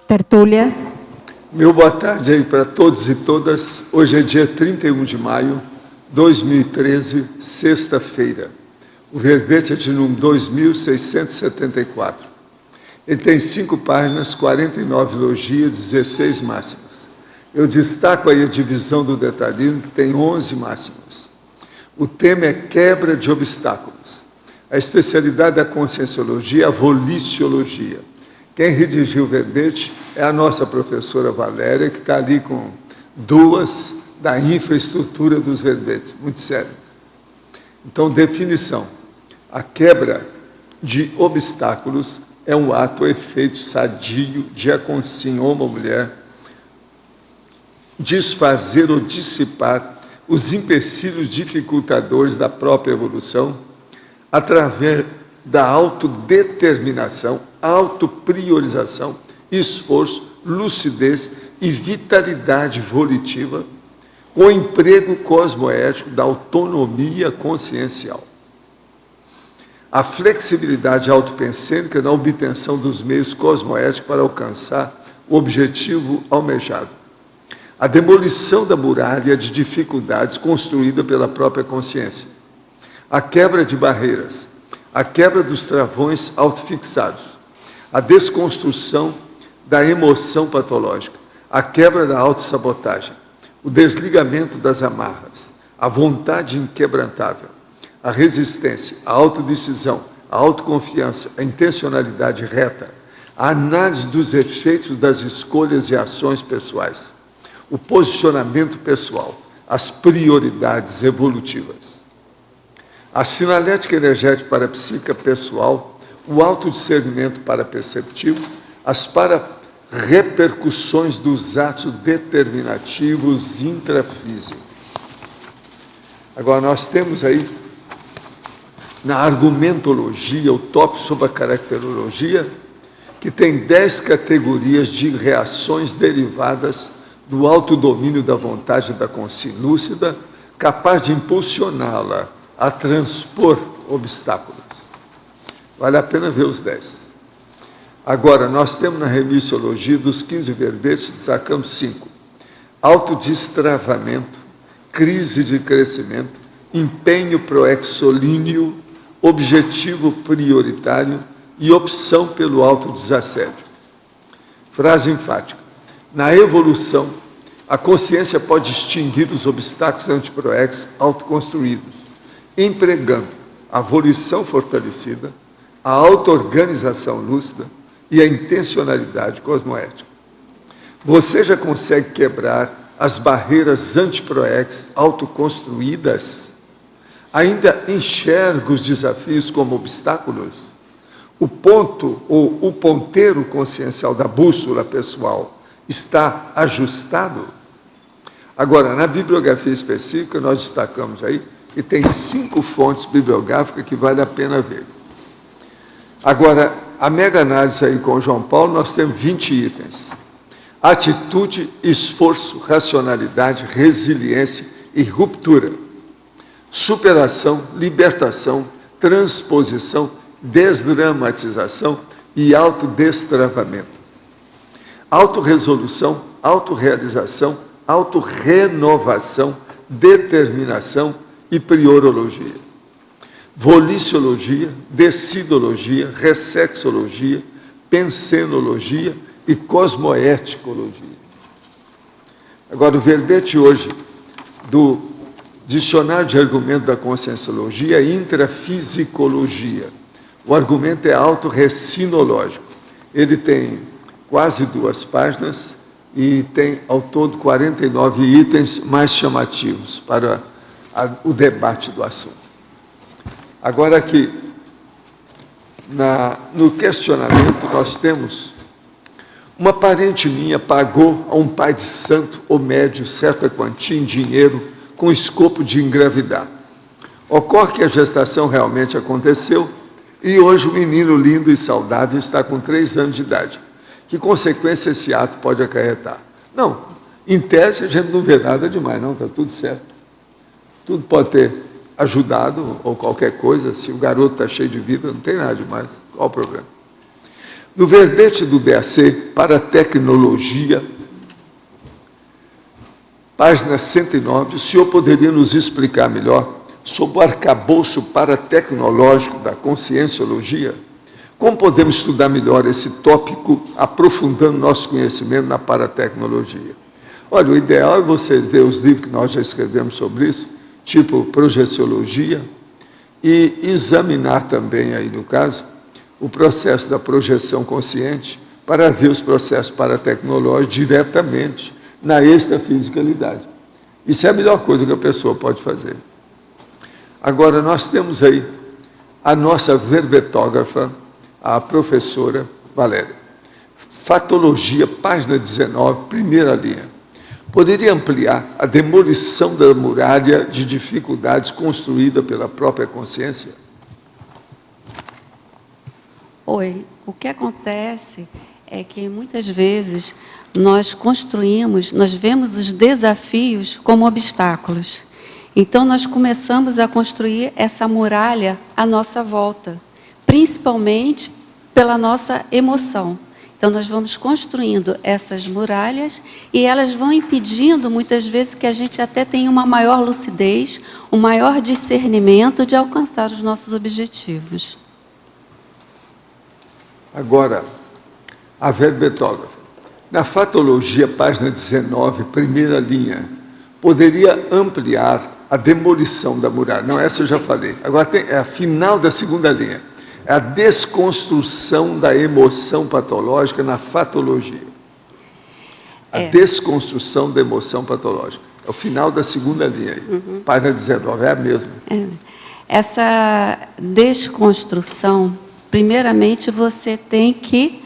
Tertúlia. Meu boa tarde aí para todos e todas. Hoje é dia 31 de maio de 2013, sexta-feira. O verbete é de número 2674. Ele tem 5 páginas, 49 elogios, 16 máximos. Eu destaco aí a divisão do detalhismo, que tem 11 máximos. O tema é quebra de obstáculos. A especialidade da conscienciologia é a voliciologia. Quem redigiu o verbete é a nossa professora Valéria, que está ali com 2 da infraestrutura dos verbetes. Muito sério. Então, definição. A quebra de obstáculos é um ato ou efeito sadio de a consciência homem ou mulher desfazer ou dissipar os empecilhos dificultadores da própria evolução através da autodeterminação, autopriorização, esforço, lucidez e vitalidade volitiva, o emprego cosmoético da autonomia consciencial. A flexibilidade autopensênica na obtenção dos meios cosmoéticos para alcançar o objetivo almejado. A demolição da muralha de dificuldades construída pela própria consciência. A quebra de barreiras. A quebra dos travões autofixados, a desconstrução da emoção patológica, a quebra da autossabotagem, o desligamento das amarras, a vontade inquebrantável, a resistência, a autodecisão, a autoconfiança, a intencionalidade reta, a análise dos efeitos das escolhas e ações pessoais, o posicionamento pessoal, as prioridades evolutivas. A sinalética energética parapsíquica pessoal, o autodiscernimento paraperceptivo, as para-repercussões dos atos determinativos intrafísicos. Agora, nós temos aí, na argumentologia, o tópico sobre a caracterologia, que tem 10 categorias de reações derivadas do autodomínio da vontade da consciência lúcida, capaz de impulsioná-la a transpor obstáculos. Vale a pena ver os 10. Agora, nós temos na remissiologia dos 15 verbetes, destacamos 5. Autodestravamento, crise de crescimento, empenho proexolíneo, objetivo prioritário e opção pelo autodesassédio. Frase enfática. Na evolução, a consciência pode extinguir os obstáculos antiproex autoconstruídos, empregando a volição fortalecida, a auto-organização lúcida e a intencionalidade cosmoética. Você já consegue quebrar as barreiras antiproex autoconstruídas? Ainda enxerga os desafios como obstáculos? O ponto ou o ponteiro consciencial da bússola pessoal está ajustado? Agora, na bibliografia específica, nós destacamos aí que tem 5 fontes bibliográficas que vale a pena ver. Agora, a mega-análise aí com o João Paulo, nós temos 20 itens. Atitude, esforço, racionalidade, resiliência e ruptura. Superação, libertação, transposição, desdramatização e autodestravamento. Autorresolução, autorrealização, autorrenovação, determinação e priorologia. Voliciologia, decidologia, ressexologia, pensenologia e cosmoeticologia. Agora, o verbete hoje do Dicionário de Argumento da Conscienciologia é intrafisicologia. O argumento é autorrecinológico. Ele tem quase 2 páginas e tem, ao todo, 49 itens mais chamativos para o debate do assunto. Agora, aqui, no questionamento, nós temos: uma parente minha pagou a um pai de santo ou médio certa quantia em dinheiro com o escopo de engravidar. Ocorre que a gestação realmente aconteceu e hoje o menino lindo e saudável está com 3 anos de idade. Que consequência esse ato pode acarretar? Não, em tese a gente não vê nada demais, não, está tudo certo. Tudo pode ter ajudado ou qualquer coisa, se o garoto está cheio de vida, não tem nada demais, qual o problema? No verbete do DAC, para tecnologia, página 109, o senhor poderia nos explicar melhor sobre o arcabouço paratecnológico da conscienciologia? Como podemos estudar melhor esse tópico, aprofundando nosso conhecimento na paratecnologia? Olha, o ideal é você ver os livros que nós já escrevemos sobre isso, tipo projeciologia, e examinar também, aí no caso, o processo da projeção consciente para ver os processos paratecnológicos diretamente na extrafisicalidade. Isso é a melhor coisa que a pessoa pode fazer. Agora, nós temos aí a nossa verbetógrafa, a professora Valéria. Fatologia, página 19, primeira linha. Poderia ampliar a demolição da muralha de dificuldades construída pela própria consciência? Oi, o que acontece é que muitas vezes nós construímos, nós vemos os desafios como obstáculos. Então nós começamos a construir essa muralha à nossa volta, principalmente pela nossa emoção. Então nós vamos construindo essas muralhas e elas vão impedindo muitas vezes que a gente até tenha uma maior lucidez, um maior discernimento de alcançar os nossos objetivos. Agora, a verbetógrafa. Na fatologia, página 19, primeira linha, poderia ampliar a demolição da muralha. Não, essa eu já falei. Agora tem a final da segunda linha. É a desconstrução da emoção patológica na fatologia. A desconstrução da emoção patológica. É o final da segunda linha aí. Página 19, é a mesma. Essa desconstrução, primeiramente você tem que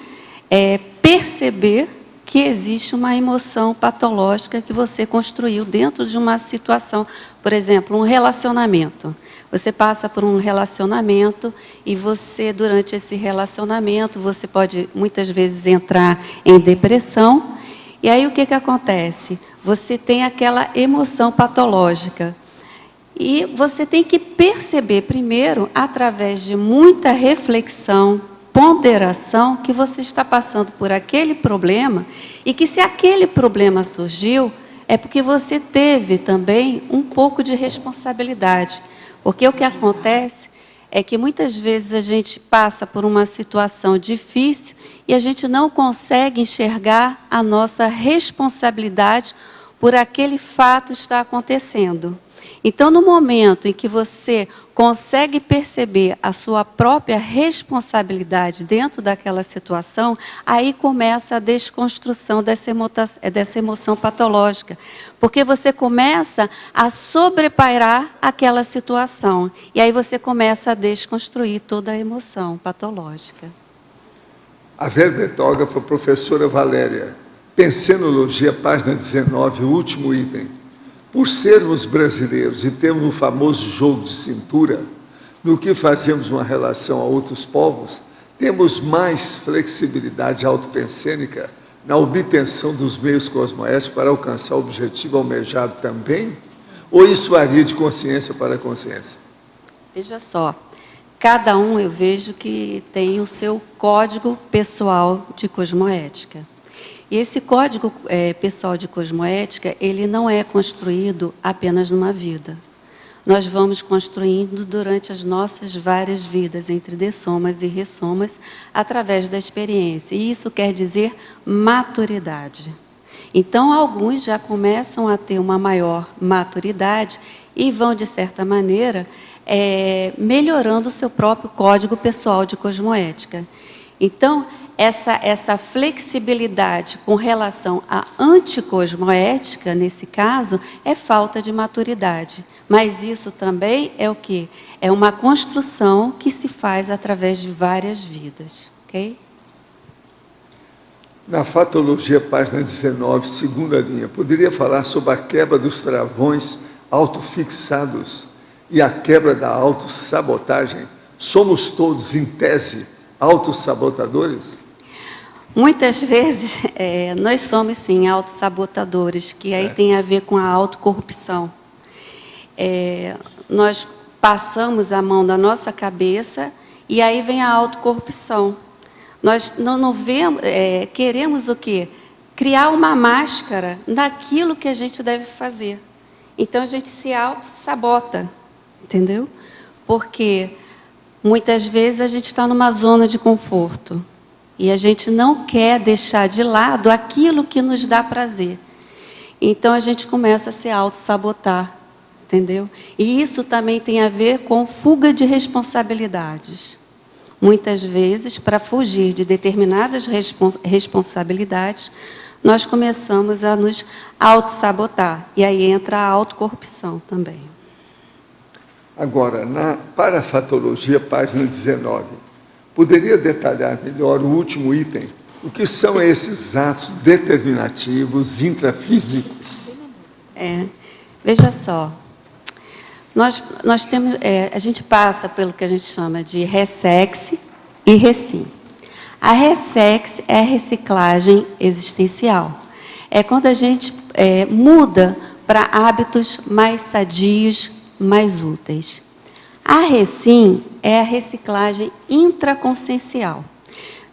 perceber que existe uma emoção patológica que você construiu dentro de uma situação, por exemplo, um relacionamento. Você passa por um relacionamento e você, durante esse relacionamento, você pode muitas vezes entrar em depressão. E aí o que acontece? Você tem aquela emoção patológica. E você tem que perceber primeiro, através de muita reflexão, ponderação, que você está passando por aquele problema e que se aquele problema surgiu, é porque você teve também um pouco de responsabilidade. Porque o que acontece é que muitas vezes a gente passa por uma situação difícil e a gente não consegue enxergar a nossa responsabilidade por aquele fato estar acontecendo. Então, no momento em que você consegue perceber a sua própria responsabilidade dentro daquela situação, aí começa a desconstrução dessa emoção patológica. Porque você começa a sobrepairar aquela situação. E aí você começa a desconstruir toda a emoção patológica. A verbetógrafa, professora Valéria, Pensenologia, página 19, o último item. Por sermos brasileiros e termos um famoso jogo de cintura, no que fazemos uma relação a outros povos, temos mais flexibilidade autopensênica na obtenção dos meios cosmoéticos para alcançar o objetivo almejado também? Ou isso varia de consciência para consciência? Veja só, cada um eu vejo que tem o seu código pessoal de cosmoética. E esse código pessoal de cosmoética, ele não é construído apenas numa vida. Nós vamos construindo durante as nossas várias vidas, entre dessomas e ressomas, através da experiência. E isso quer dizer maturidade. Então, alguns já começam a ter uma maior maturidade e vão, de certa maneira, melhorando o seu próprio código pessoal de cosmoética. Então, essa flexibilidade com relação à anticosmoética, nesse caso, é falta de maturidade. Mas isso também é o quê? É uma construção que se faz através de várias vidas. Ok? Na fatologia, página 19, segunda linha, poderia falar sobre a quebra dos travões autofixados e a quebra da autossabotagem? Somos todos, em tese, autossabotadores? Muitas vezes, nós somos, sim, autossabotadores, que aí tem a ver com a autocorrupção. Nós passamos a mão da nossa cabeça e aí vem a autocorrupção. Nós não vemos, queremos o quê? Criar uma máscara daquilo que a gente deve fazer. Então, a gente se auto-sabota, entendeu? Porque, muitas vezes, a gente está numa zona de conforto e a gente não quer deixar de lado aquilo que nos dá prazer. Então, a gente começa a se auto-sabotar, entendeu? E isso também tem a ver com fuga de responsabilidades. Muitas vezes, para fugir de determinadas responsabilidades, nós começamos a nos auto-sabotar. E aí entra a autocorrupção também. Agora, na parafatologia, página 19, poderia detalhar melhor o último item? O que são esses atos determinativos intrafísicos? Veja só. Nós temos, a gente passa pelo que a gente chama de ressex e recim. A ressex é a reciclagem existencial. É quando a gente muda para hábitos mais sadios, mais úteis. A recim é a reciclagem intraconsciencial.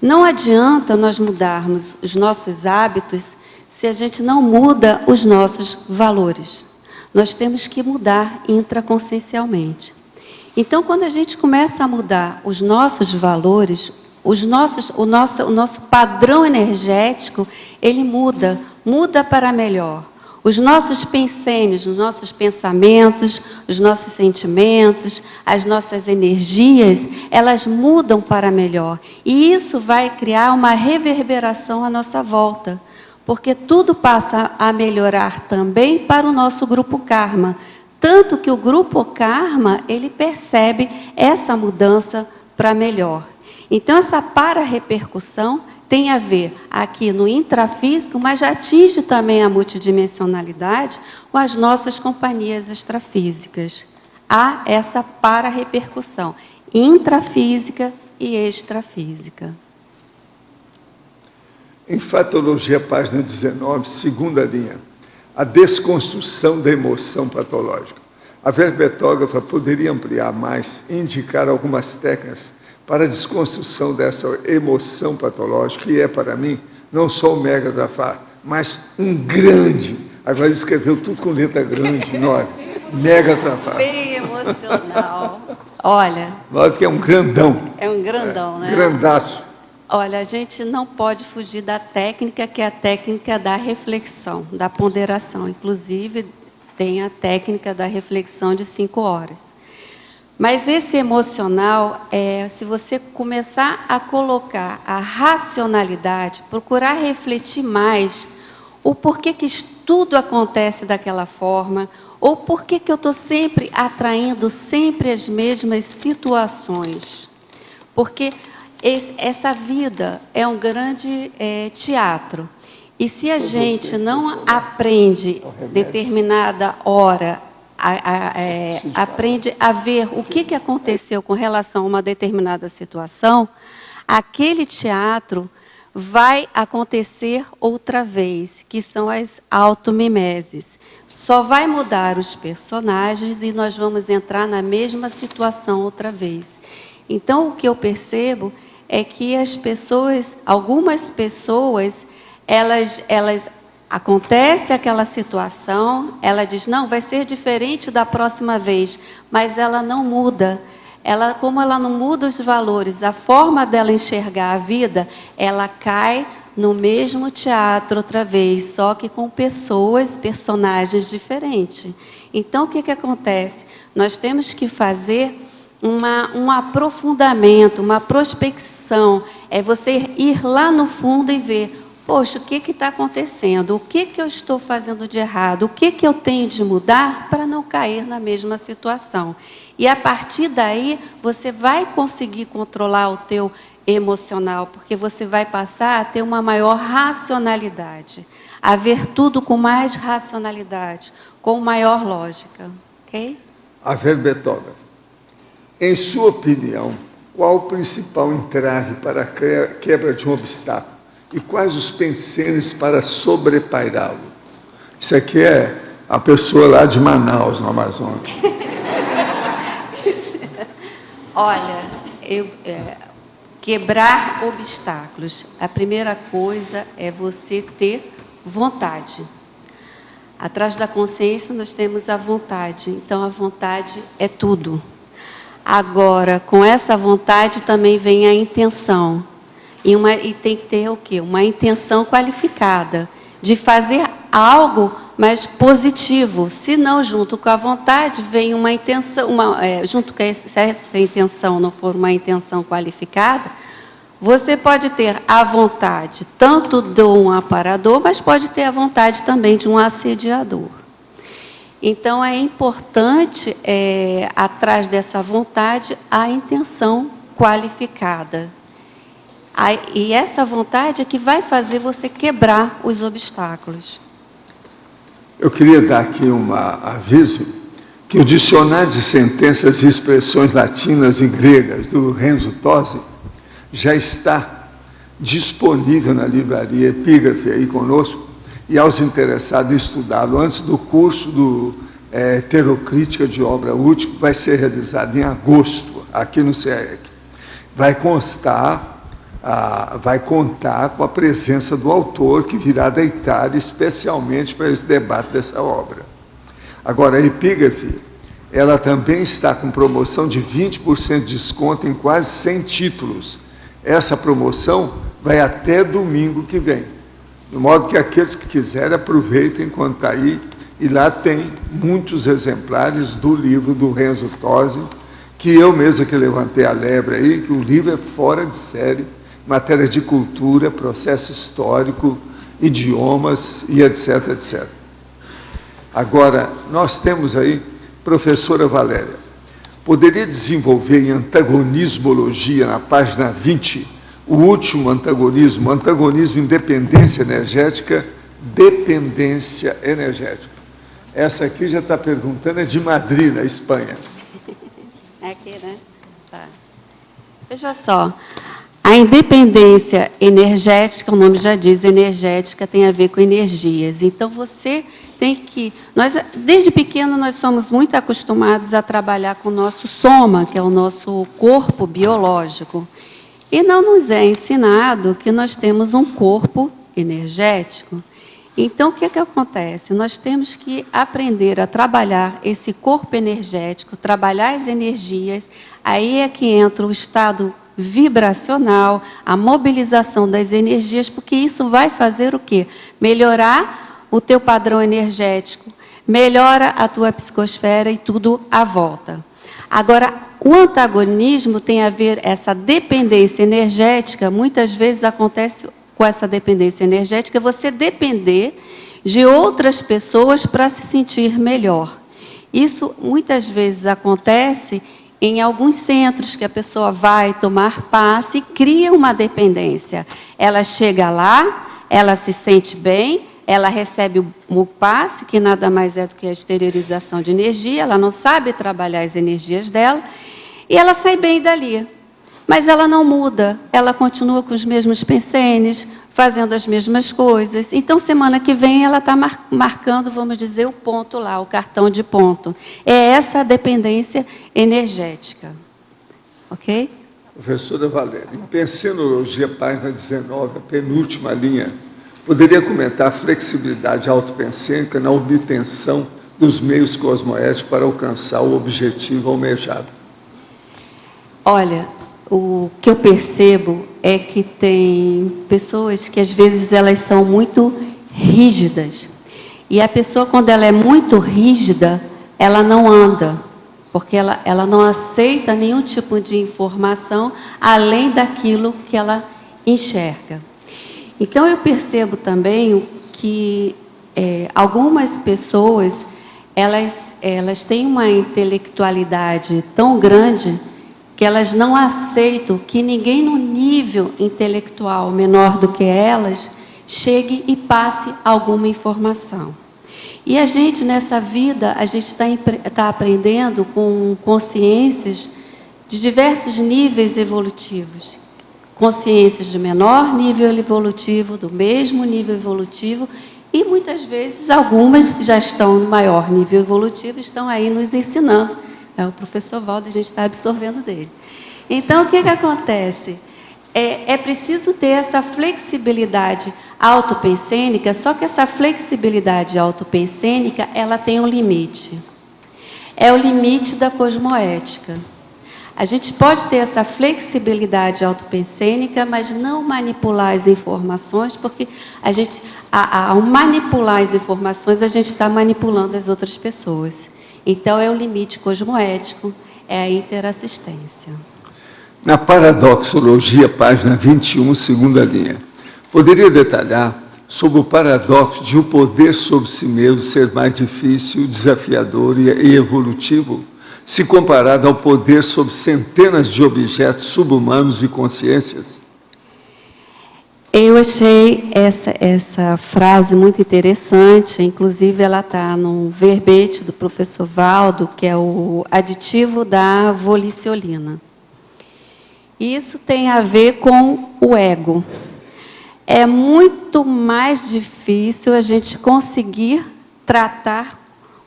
Não adianta nós mudarmos os nossos hábitos se a gente não muda os nossos valores. Nós temos que mudar intraconsciencialmente. Então, quando a gente começa a mudar os nossos valores, o nosso padrão energético, ele muda para melhor. Os nossos pensênios, os nossos pensamentos, os nossos sentimentos, as nossas energias, elas mudam para melhor. E isso vai criar uma reverberação à nossa volta. Porque tudo passa a melhorar também para o nosso grupo karma. Tanto que o grupo karma, ele percebe essa mudança para melhor. Então, essa para-repercussão tem a ver aqui no intrafísico, mas já atinge também a multidimensionalidade com as nossas companhias extrafísicas. Há essa para-repercussão intrafísica e extrafísica. Em Fatologia, página 19, segunda linha, a desconstrução da emoção patológica. A verbetógrafa poderia ampliar mais, indicar algumas técnicas para a desconstrução dessa emoção patológica, que é, para mim, não só o mega trafar, mas um grande, agora ele escreveu tudo com letra grande, enorme, mega trafar. Bem emocional. Olha... Olha que é um grandão. É um grandão, né? Grandaço. Olha, a gente não pode fugir da técnica, que é a técnica da reflexão, da ponderação. Inclusive, tem a técnica da reflexão de 5 horas. Mas esse emocional, se você começar a colocar a racionalidade, procurar refletir mais o porquê que tudo acontece daquela forma, ou porquê que eu estou sempre atraindo sempre as mesmas situações. Porque essa vida é um grande teatro. E se a gente não aprende determinada hora, aprende a ver o que aconteceu com relação a uma determinada situação, aquele teatro vai acontecer outra vez, que são as automimeses. Só vai mudar os personagens e nós vamos entrar na mesma situação outra vez. Então, o que eu percebo é que as pessoas, algumas pessoas, elas acontece aquela situação, ela diz, não, vai ser diferente da próxima vez, mas ela não muda. Como ela não muda os valores, a forma dela enxergar a vida, ela cai no mesmo teatro outra vez, só que com personagens diferentes. Então, o que acontece? Nós temos que fazer um aprofundamento, uma prospecção. É você ir lá no fundo e ver, poxa, o que está acontecendo? O que eu estou fazendo de errado? O que eu tenho de mudar para não cair na mesma situação? E, a partir daí, você vai conseguir controlar o teu emocional, porque você vai passar a ter uma maior racionalidade, a ver tudo com mais racionalidade, com maior lógica. Ok? a verbetógrafa. Em sua opinião, qual o principal entrave para a quebra de um obstáculo? E quais os penseres para sobrepairá-lo? Isso aqui é a pessoa lá de Manaus, no Amazonas. Olha, quebrar obstáculos. A primeira coisa é você ter vontade. Atrás da consciência nós temos a vontade. Então, a vontade é tudo. Agora, com essa vontade também vem a intenção. E tem que ter o quê? Uma intenção qualificada de fazer algo mais positivo. Se não, junto com a vontade, vem uma intenção, junto com se essa intenção não for uma intenção qualificada, você pode ter a vontade tanto de um aparador, mas pode ter a vontade também de um assediador. Então, é importante, atrás dessa vontade, a intenção qualificada. E essa vontade é que vai fazer você quebrar os obstáculos. Eu queria dar aqui um aviso, que o Dicionário de Sentenças e Expressões Latinas e Gregas, do Renzo Tosi, já está disponível na livraria Epígrafe aí conosco, e aos interessados em estudá-lo antes do curso do Heterocrítica de Obra Útil, que vai ser realizado em agosto, aqui no CEEC. Vai contar com a presença do autor, que virá da Itália especialmente para esse debate dessa obra. Agora, a Epígrafe, ela também está com promoção de 20% de desconto em quase 100 títulos. Essa promoção vai até domingo que vem. De modo que aqueles que quiserem, aproveitem enquanto está aí, e lá tem muitos exemplares do livro do Renzo Tosi, que eu mesmo que levantei a lebre aí, que o livro é fora de série, matéria de cultura, processo histórico, idiomas e etc, etc. Agora, nós temos aí, professora Valéria, poderia desenvolver em antagonismologia, na página 20, o último antagonismo, independência energética, dependência energética. Essa aqui já está perguntando, é de Madrid, na Espanha. Aqui, né? Tá. Veja só, a independência energética, o nome já diz, energética tem a ver com energias. Então, você tem que... desde pequeno, nós somos muito acostumados a trabalhar com o nosso soma, que é o nosso corpo biológico. E não nos é ensinado que nós temos um corpo energético. Então, o que acontece? Nós temos que aprender a trabalhar esse corpo energético, trabalhar as energias, aí é que entra o estado vibracional, a mobilização das energias, porque isso vai fazer o quê? Melhorar o teu padrão energético, melhora a tua psicosfera e tudo à volta. Agora, o antagonismo tem a ver, essa dependência energética, muitas vezes acontece com essa dependência energética, você depender de outras pessoas para se sentir melhor. Isso muitas vezes acontece em alguns centros que a pessoa vai tomar passe e cria uma dependência. Ela chega lá, ela se sente bem, ela recebe o passe, que nada mais é do que a exteriorização de energia, ela não sabe trabalhar as energias dela, e ela sai bem dali. Mas ela não muda, ela continua com os mesmos pensenes, fazendo as mesmas coisas. Então, semana que vem, ela está marcando, vamos dizer, o ponto lá, o cartão de ponto. É essa a dependência energética. Ok? Professora Valéria, em Pensenologia, página 19, a penúltima linha, poderia comentar a flexibilidade autopensênica na obtenção dos meios cosmoéticos para alcançar o objetivo almejado? Olha, o que eu percebo é que tem pessoas que, às vezes, elas são muito rígidas. E a pessoa, quando ela é muito rígida, ela não anda, porque ela não aceita nenhum tipo de informação além daquilo que ela enxerga. Então, eu percebo também que algumas pessoas, elas têm uma intelectualidade tão grande que elas não aceitam que ninguém no nível intelectual menor do que elas chegue e passe alguma informação. E a gente, nessa vida, a gente está aprendendo com consciências de diversos níveis evolutivos. Consciências de menor nível evolutivo, do mesmo nível evolutivo, e muitas vezes algumas já estão no maior nível evolutivo, estão aí nos ensinando. É o professor Valdo, a gente está absorvendo dele. Então, o que acontece? É preciso ter essa flexibilidade autopensênica, só que essa flexibilidade autopensênica, ela tem um limite. É o limite da cosmoética. A gente pode ter essa flexibilidade autopensênica, mas não manipular as informações, porque ao manipular as informações, a gente está manipulando as outras pessoas. Então, é o limite cosmoético, é a interassistência. Na Paradoxologia, página 21, segunda linha, poderia detalhar sobre o paradoxo de o poder sobre si mesmo ser mais difícil, desafiador e evolutivo, se comparado ao poder sobre centenas de objetos subhumanos e consciências? Eu achei essa frase muito interessante, inclusive ela está num verbete do professor Valdo, que é o aditivo da voliciolina. Isso tem a ver com o ego. É muito mais difícil a gente conseguir tratar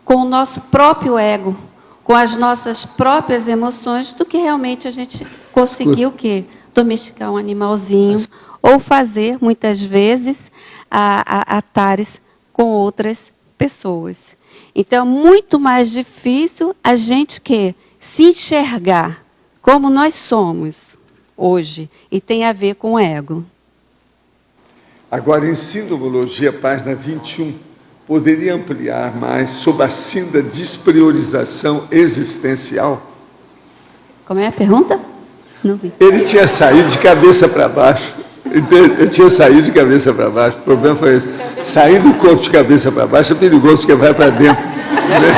com o nosso próprio ego, com as nossas próprias emoções, do que realmente a gente conseguir o quê? Domesticar um animalzinho, ou fazer, muitas vezes, atares com outras pessoas. Então, é muito mais difícil a gente se enxergar como nós somos hoje, e tem a ver com o ego. Agora, em Síndromologia, página 21, poderia ampliar mais sobre a síndrome da despriorização existencial? Como é a pergunta? Não vi. Ele tinha saído de cabeça para baixo. Eu tinha saído de cabeça para baixo. O problema foi esse. Sair do corpo de cabeça para baixo é perigoso, porque vai para dentro. Né?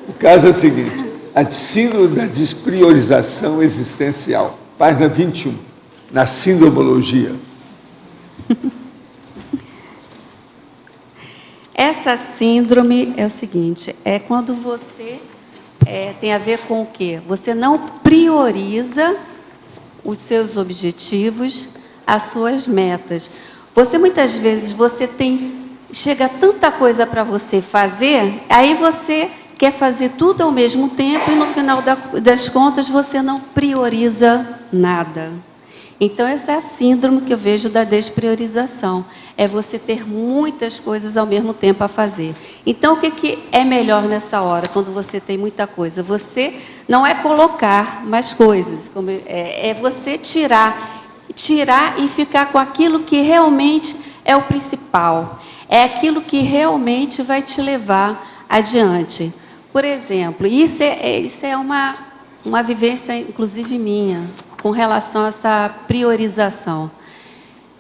O caso é o seguinte: a síndrome da despriorização existencial, página 21, na Síndromologia. Essa síndrome é o seguinte, é quando você tem a ver com o quê? Você não prioriza os seus objetivos, as suas metas. Muitas vezes, chega tanta coisa para você fazer, aí você quer fazer tudo ao mesmo tempo e, no final das contas, você não prioriza nada. Então, essa é a síndrome que eu vejo da despriorização. É você ter muitas coisas ao mesmo tempo a fazer. Então, o que é melhor nessa hora, quando você tem muita coisa? Você não é colocar mais coisas, é você tirar e ficar com aquilo que realmente é o principal. É aquilo que realmente vai te levar adiante. Por exemplo, isso é uma vivência, inclusive minha, com relação a essa priorização.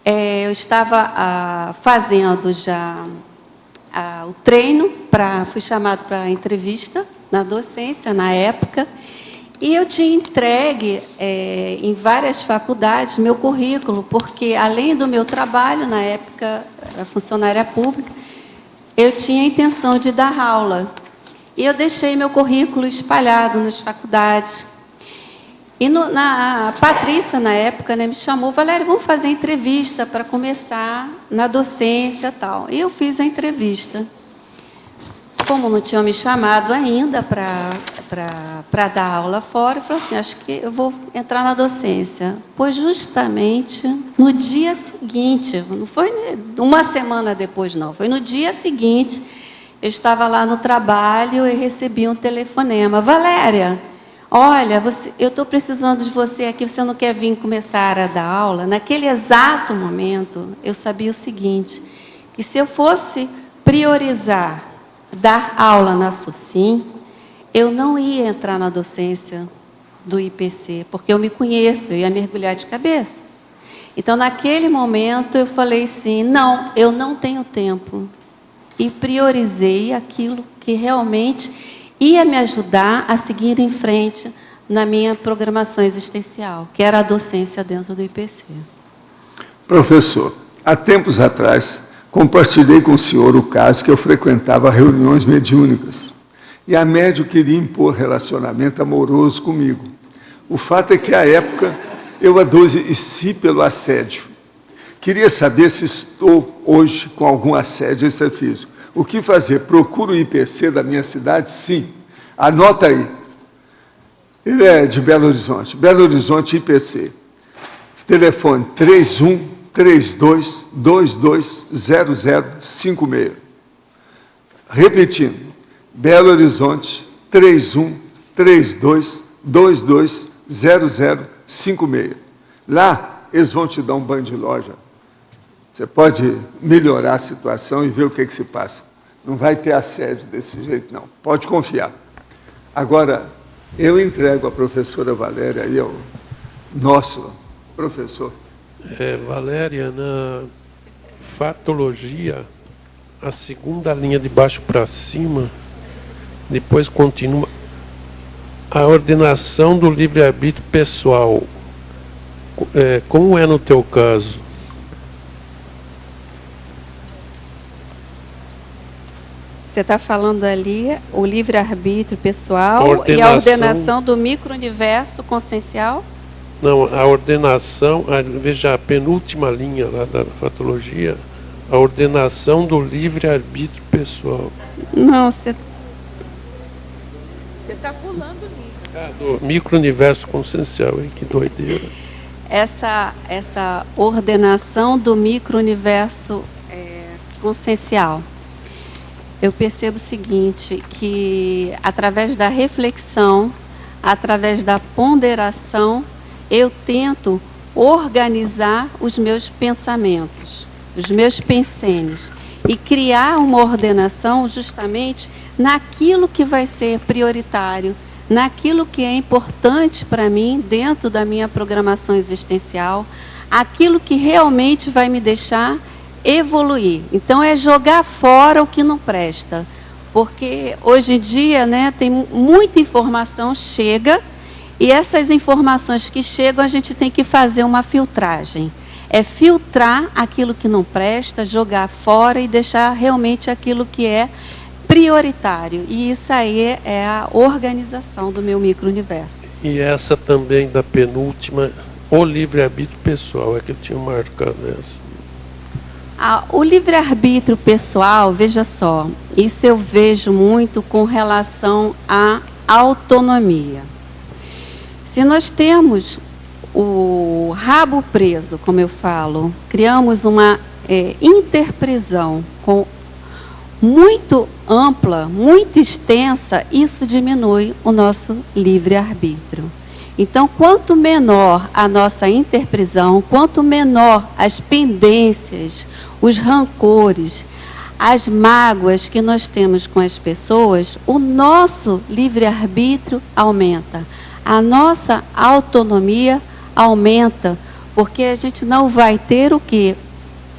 Eu estava fazendo já o treino, fui chamado para a entrevista na docência, na época, e eu tinha entregue em várias faculdades meu currículo, porque, além do meu trabalho, na época, era funcionária pública, eu tinha a intenção de dar aula. E eu deixei meu currículo espalhado nas faculdades. E a Patrícia, na época, me chamou, Valéria, vamos fazer entrevista para começar na docência e tal. E eu fiz a entrevista. Como não tinham me chamado ainda para dar aula fora, eu falei assim, acho que eu vou entrar na docência. Pois justamente no dia seguinte, não foi uma semana depois, não, foi no dia seguinte, eu estava lá no trabalho e recebi um telefonema. Valéria, olha, eu estou precisando de você aqui, você não quer vir começar a dar aula? Naquele exato momento, eu sabia o seguinte, que se eu fosse priorizar dar aula na SUSIM, eu não ia entrar na docência do IPC, porque eu me conheço, eu ia mergulhar de cabeça. Então, naquele momento, eu falei assim, não, eu não tenho tempo. E priorizei aquilo que realmente ia me ajudar a seguir em frente na minha programação existencial, que era a docência dentro do IPC. Professor, há tempos atrás, Compartilhei com o senhor o caso que eu frequentava reuniões mediúnicas. E a médium queria impor relacionamento amoroso comigo. O fato é que, à época, eu adoeci pelo assédio. Queria saber se estou hoje com algum assédio extrafísico. O que fazer? Procuro o IPC da minha cidade? Sim. Anota aí. Ele é de Belo Horizonte. Belo Horizonte, IPC. Telefone 3132220056. Repetindo. Belo Horizonte, 3132220056. Lá, eles vão te dar um banho de loja. Você pode melhorar a situação e ver o que se passa. Não vai ter assédio desse jeito, não. Pode confiar. Agora, eu entrego a professora Valéria e ao nosso professor. Valéria, na fatologia, a segunda linha de baixo para cima, depois continua a ordenação do livre-arbítrio pessoal. Como é no teu caso? Você está falando ali o livre-arbítrio pessoal e a ordenação do micro-universo consciencial? Não, a ordenação, veja a penúltima linha lá da patologia, a ordenação do livre-arbítrio pessoal. Não, você está pulando nisso. Do micro-universo consciencial, hein? Que doideira. Essa ordenação do micro-universo consciencial. Eu percebo o seguinte, que através da reflexão, através da ponderação, eu tento organizar os meus pensamentos, os meus pensênios, e criar uma ordenação justamente naquilo que vai ser prioritário, naquilo que é importante para mim dentro da minha programação existencial, aquilo que realmente vai me deixar evoluir. Então é jogar fora o que não presta, porque hoje em dia, né, tem muita informação chega, e essas informações que chegam a gente tem que fazer uma filtragem. É filtrar aquilo que não presta, jogar fora e deixar realmente aquilo que é prioritário. E isso aí é a organização do meu micro-universo. E essa também da penúltima, o livre-arbítrio pessoal, é que eu tinha marcado essa. O livre-arbítrio pessoal, veja só, isso eu vejo muito com relação à autonomia. Se nós temos o rabo preso, como eu falo, criamos uma interprisão muito ampla, muito extensa, isso diminui o nosso livre-arbítrio. Então, quanto menor a nossa interprisão, quanto menor as pendências, os rancores, as mágoas que nós temos com as pessoas, o nosso livre-arbítrio aumenta. A nossa autonomia aumenta, porque a gente não vai ter o quê?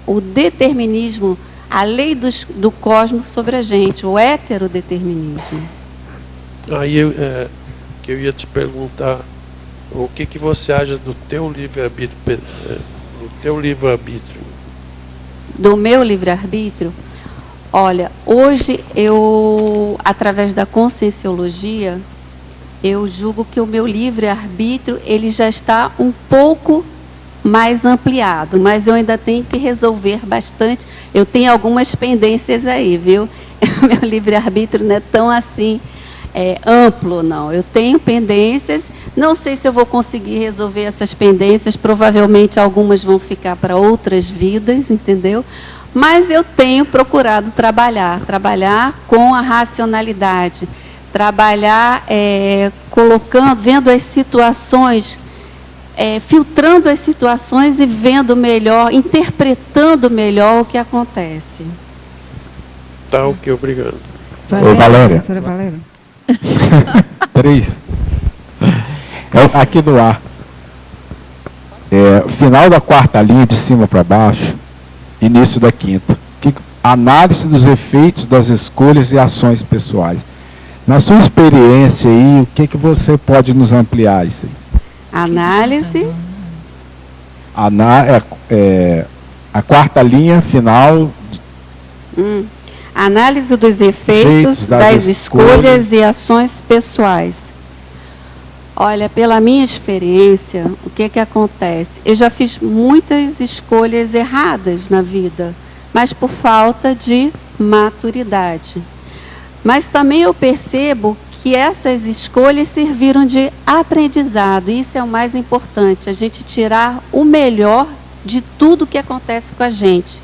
O determinismo, a lei do cosmos sobre a gente, o heterodeterminismo. Aí que eu ia te perguntar, o que você acha do teu livre-arbítrio? Do meu livre-arbítrio? Olha, hoje eu, através da conscienciologia, eu julgo que o meu livre-arbítrio ele já está um pouco mais ampliado, mas eu ainda tenho que resolver bastante. Eu tenho algumas pendências aí, viu? Meu livre-arbítrio não é tão assim amplo, não. Eu tenho pendências, não sei se eu vou conseguir resolver essas pendências, provavelmente algumas vão ficar para outras vidas, entendeu? Mas eu tenho procurado trabalhar com a racionalidade, trabalhar vendo as situações, filtrando as situações e vendo melhor, interpretando melhor o que acontece. Tá, ok, obrigado. Ô, Valéria. Professora Valéria. 3. Aqui no ar. Final da quarta linha, de cima para baixo, início da quinta. Análise dos efeitos das escolhas e ações pessoais. Na sua experiência aí, o que você pode nos ampliar isso aí? Análise. A quarta linha final Análise dos efeitos das escolhas e ações pessoais. Olha, pela minha experiência, o que que acontece? Eu já fiz muitas escolhas erradas na vida, mas por falta de maturidade. Mas também eu percebo que essas escolhas serviram de aprendizado. E isso é o mais importante, a gente tirar o melhor de tudo que acontece com a gente.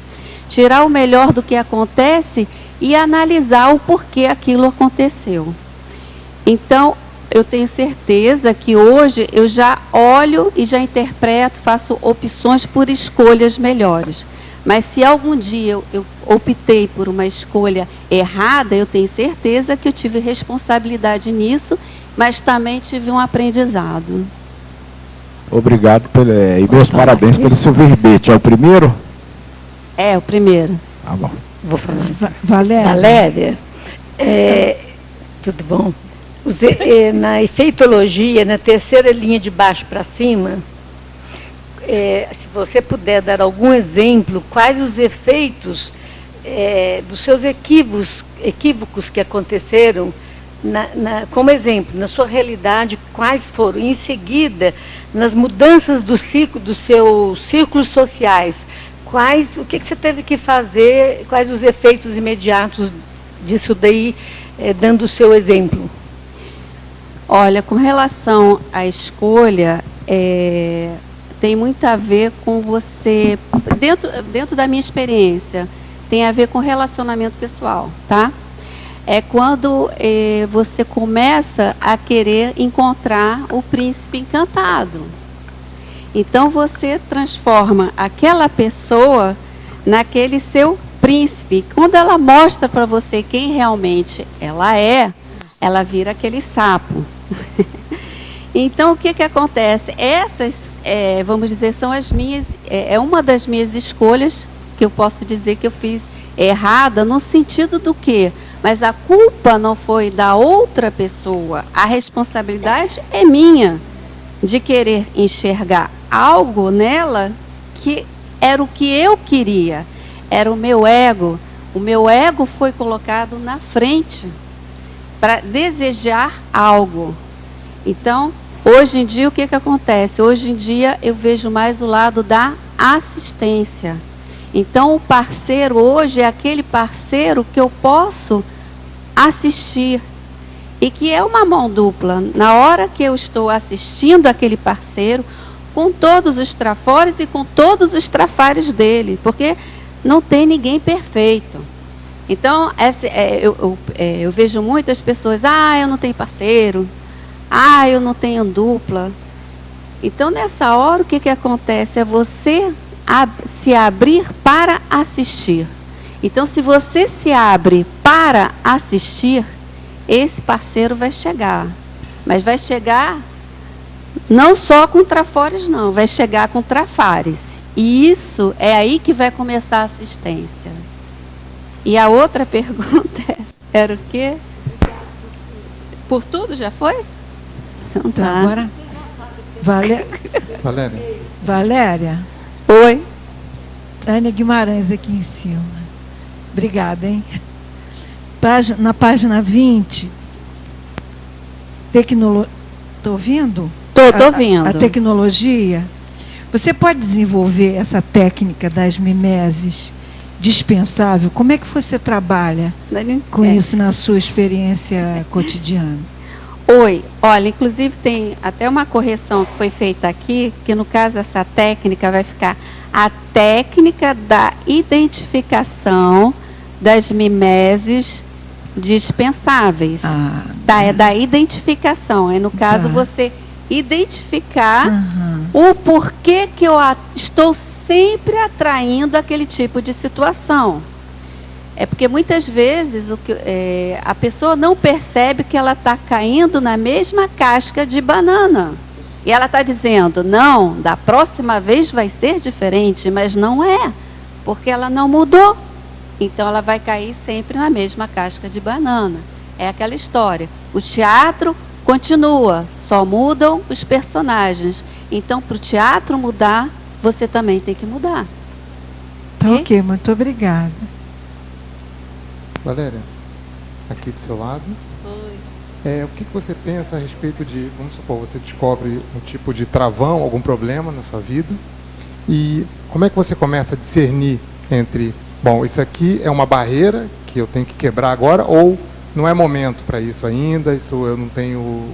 Tirar o melhor do que acontece e analisar o porquê aquilo aconteceu. Então, eu tenho certeza que hoje eu já olho e já interpreto, faço opções por escolhas melhores. Mas se algum dia eu optei por uma escolha errada, eu tenho certeza que eu tive responsabilidade nisso, mas também tive um aprendizado. Obrigado, e meus parabéns pelo seu verbete. É o primeiro? É, o primeiro. Tá bom. Vou falar. Valéria, tudo bom? Na efeitologia, na terceira linha de baixo para cima, se você puder dar algum exemplo, quais os efeitos dos seus equívocos que aconteceram, como exemplo, na sua realidade, quais foram? E em seguida, nas mudanças dos seus círculos sociais, o que você teve que fazer, quais os efeitos imediatos disso daí, dando o seu exemplo? Olha, com relação à escolha, tem muito a ver com você, dentro da minha experiência, tem a ver com relacionamento pessoal, tá? É quando você começa a querer encontrar o príncipe encantado. Então, você transforma aquela pessoa naquele seu príncipe. Quando ela mostra para você quem realmente ela vira aquele sapo. Então, o que que acontece? Essas, vamos dizer, são as minhas, uma das minhas escolhas que eu posso dizer que eu fiz errada, no sentido do quê? Mas a culpa não foi da outra pessoa, a responsabilidade é minha, de querer enxergar algo nela que era o que eu queria, era o meu ego. O meu ego foi colocado na frente para desejar algo. Então, hoje em dia, o que que acontece? Hoje em dia, eu vejo mais o lado da assistência. Então, o parceiro hoje é aquele parceiro que eu posso assistir. E que é uma mão dupla. Na hora que eu estou assistindo aquele parceiro, com todos os trafores e com todos os trafares dele. Porque não tem ninguém perfeito. Então, eu vejo muitas pessoas, eu não tenho parceiro, eu não tenho dupla. Então, nessa hora, o que que acontece? É você se abrir para assistir. Então, se você se abre para assistir, esse parceiro vai chegar. Mas vai chegar não só com trafores, não. Vai chegar com trafares. E isso é aí que vai começar a assistência. E a outra pergunta era o quê? Por tudo já foi? Então tá. Agora, Valéria. Oi. Tânia Guimarães aqui em cima. Obrigada, hein? Na página 20, estou ouvindo? Estou ouvindo. A tecnologia. Você pode desenvolver essa técnica das mimeses dispensável? Como é que você trabalha com isso na sua experiência cotidiana? Oi, olha, inclusive tem até uma correção que foi feita aqui, que no caso essa técnica vai ficar a técnica da identificação das mimeses dispensáveis. É da identificação. No caso, você identificar o porquê que eu estou sempre atraindo aquele tipo de situação. É porque muitas vezes a pessoa não percebe que ela está caindo na mesma casca de banana. E ela está dizendo, não, da próxima vez vai ser diferente, mas não é, porque ela não mudou. Então, ela vai cair sempre na mesma casca de banana. É aquela história. O teatro continua, só mudam os personagens. Então, para o teatro mudar, você também tem que mudar. Tá ok, muito obrigada. Valéria, aqui do seu lado. Oi. O que você pensa a respeito de, vamos supor, você descobre um tipo de travão, algum problema na sua vida, e como é que você começa a discernir entre, bom, isso aqui é uma barreira que eu tenho que quebrar agora, ou não é momento para isso ainda, isso eu não tenho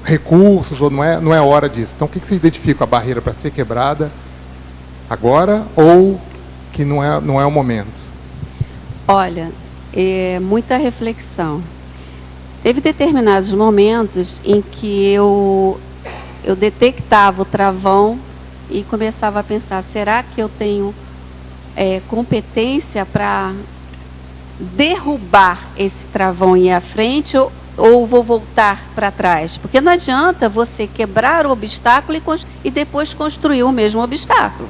recursos, ou não é hora disso. Então, o que você identifica a barreira para ser quebrada agora, ou que não é o momento? Olha, muita reflexão. Teve determinados momentos em que eu detectava o travão e começava a pensar, será que eu tenho competência para derrubar esse travão e ir à frente ou vou voltar para trás? Porque não adianta você quebrar o obstáculo e depois construir o mesmo obstáculo.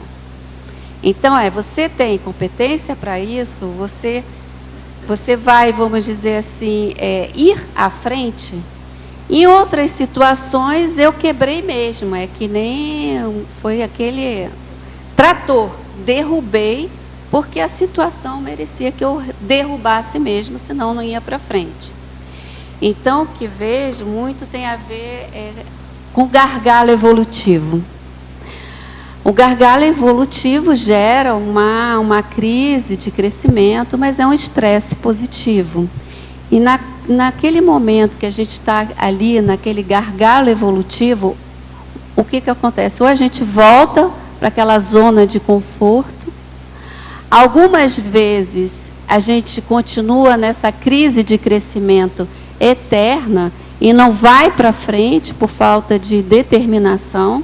Então, você tem competência para isso, você vai, vamos dizer assim, ir à frente. Em outras situações, eu quebrei mesmo, que nem foi aquele trator, derrubei, porque a situação merecia que eu derrubasse mesmo, senão não ia para frente. Então, o que vejo muito tem a ver com o gargalo evolutivo. O gargalo evolutivo gera uma crise de crescimento, mas é um estresse positivo. E naquele momento que a gente está ali, naquele gargalo evolutivo, o que acontece? Ou a gente volta para aquela zona de conforto, algumas vezes a gente continua nessa crise de crescimento eterna e não vai para frente por falta de determinação,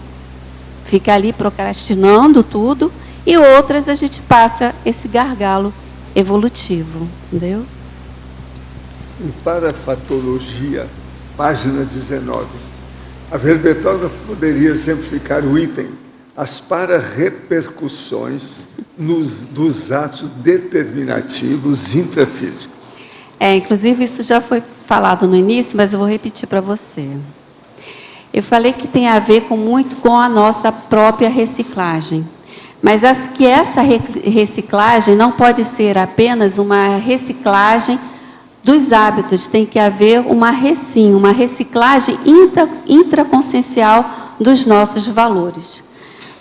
fica ali procrastinando tudo, e outras a gente passa esse gargalo evolutivo, entendeu? Em Parafatologia, página 19, a verbetógrafa poderia exemplificar o item, as para-repercussões dos atos determinativos intrafísicos. Inclusive isso já foi falado no início, mas eu vou repetir para você. Eu falei que tem a ver muito com a nossa própria reciclagem. Mas que essa reciclagem não pode ser apenas uma reciclagem dos hábitos. Tem que haver uma reciclagem intraconsciencial dos nossos valores.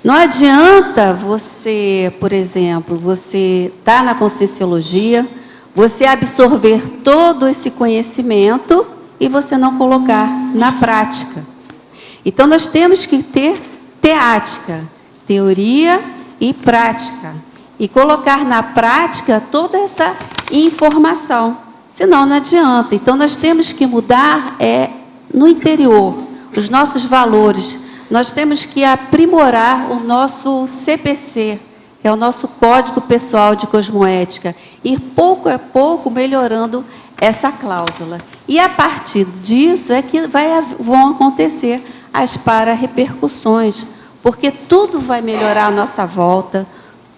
Não adianta você, por exemplo, você estar na conscienciologia, você absorver todo esse conhecimento e você não colocar na prática. Então, nós temos que ter teática, teoria e prática. E colocar na prática toda essa informação. Senão, não adianta. Então, nós temos que mudar no interior, os nossos valores. Nós temos que aprimorar o nosso CPC, que é o nosso Código Pessoal de Cosmoética. Ir pouco a pouco melhorando essa cláusula. E, a partir disso, que vão acontecer as para-repercussões, porque tudo vai melhorar à nossa volta,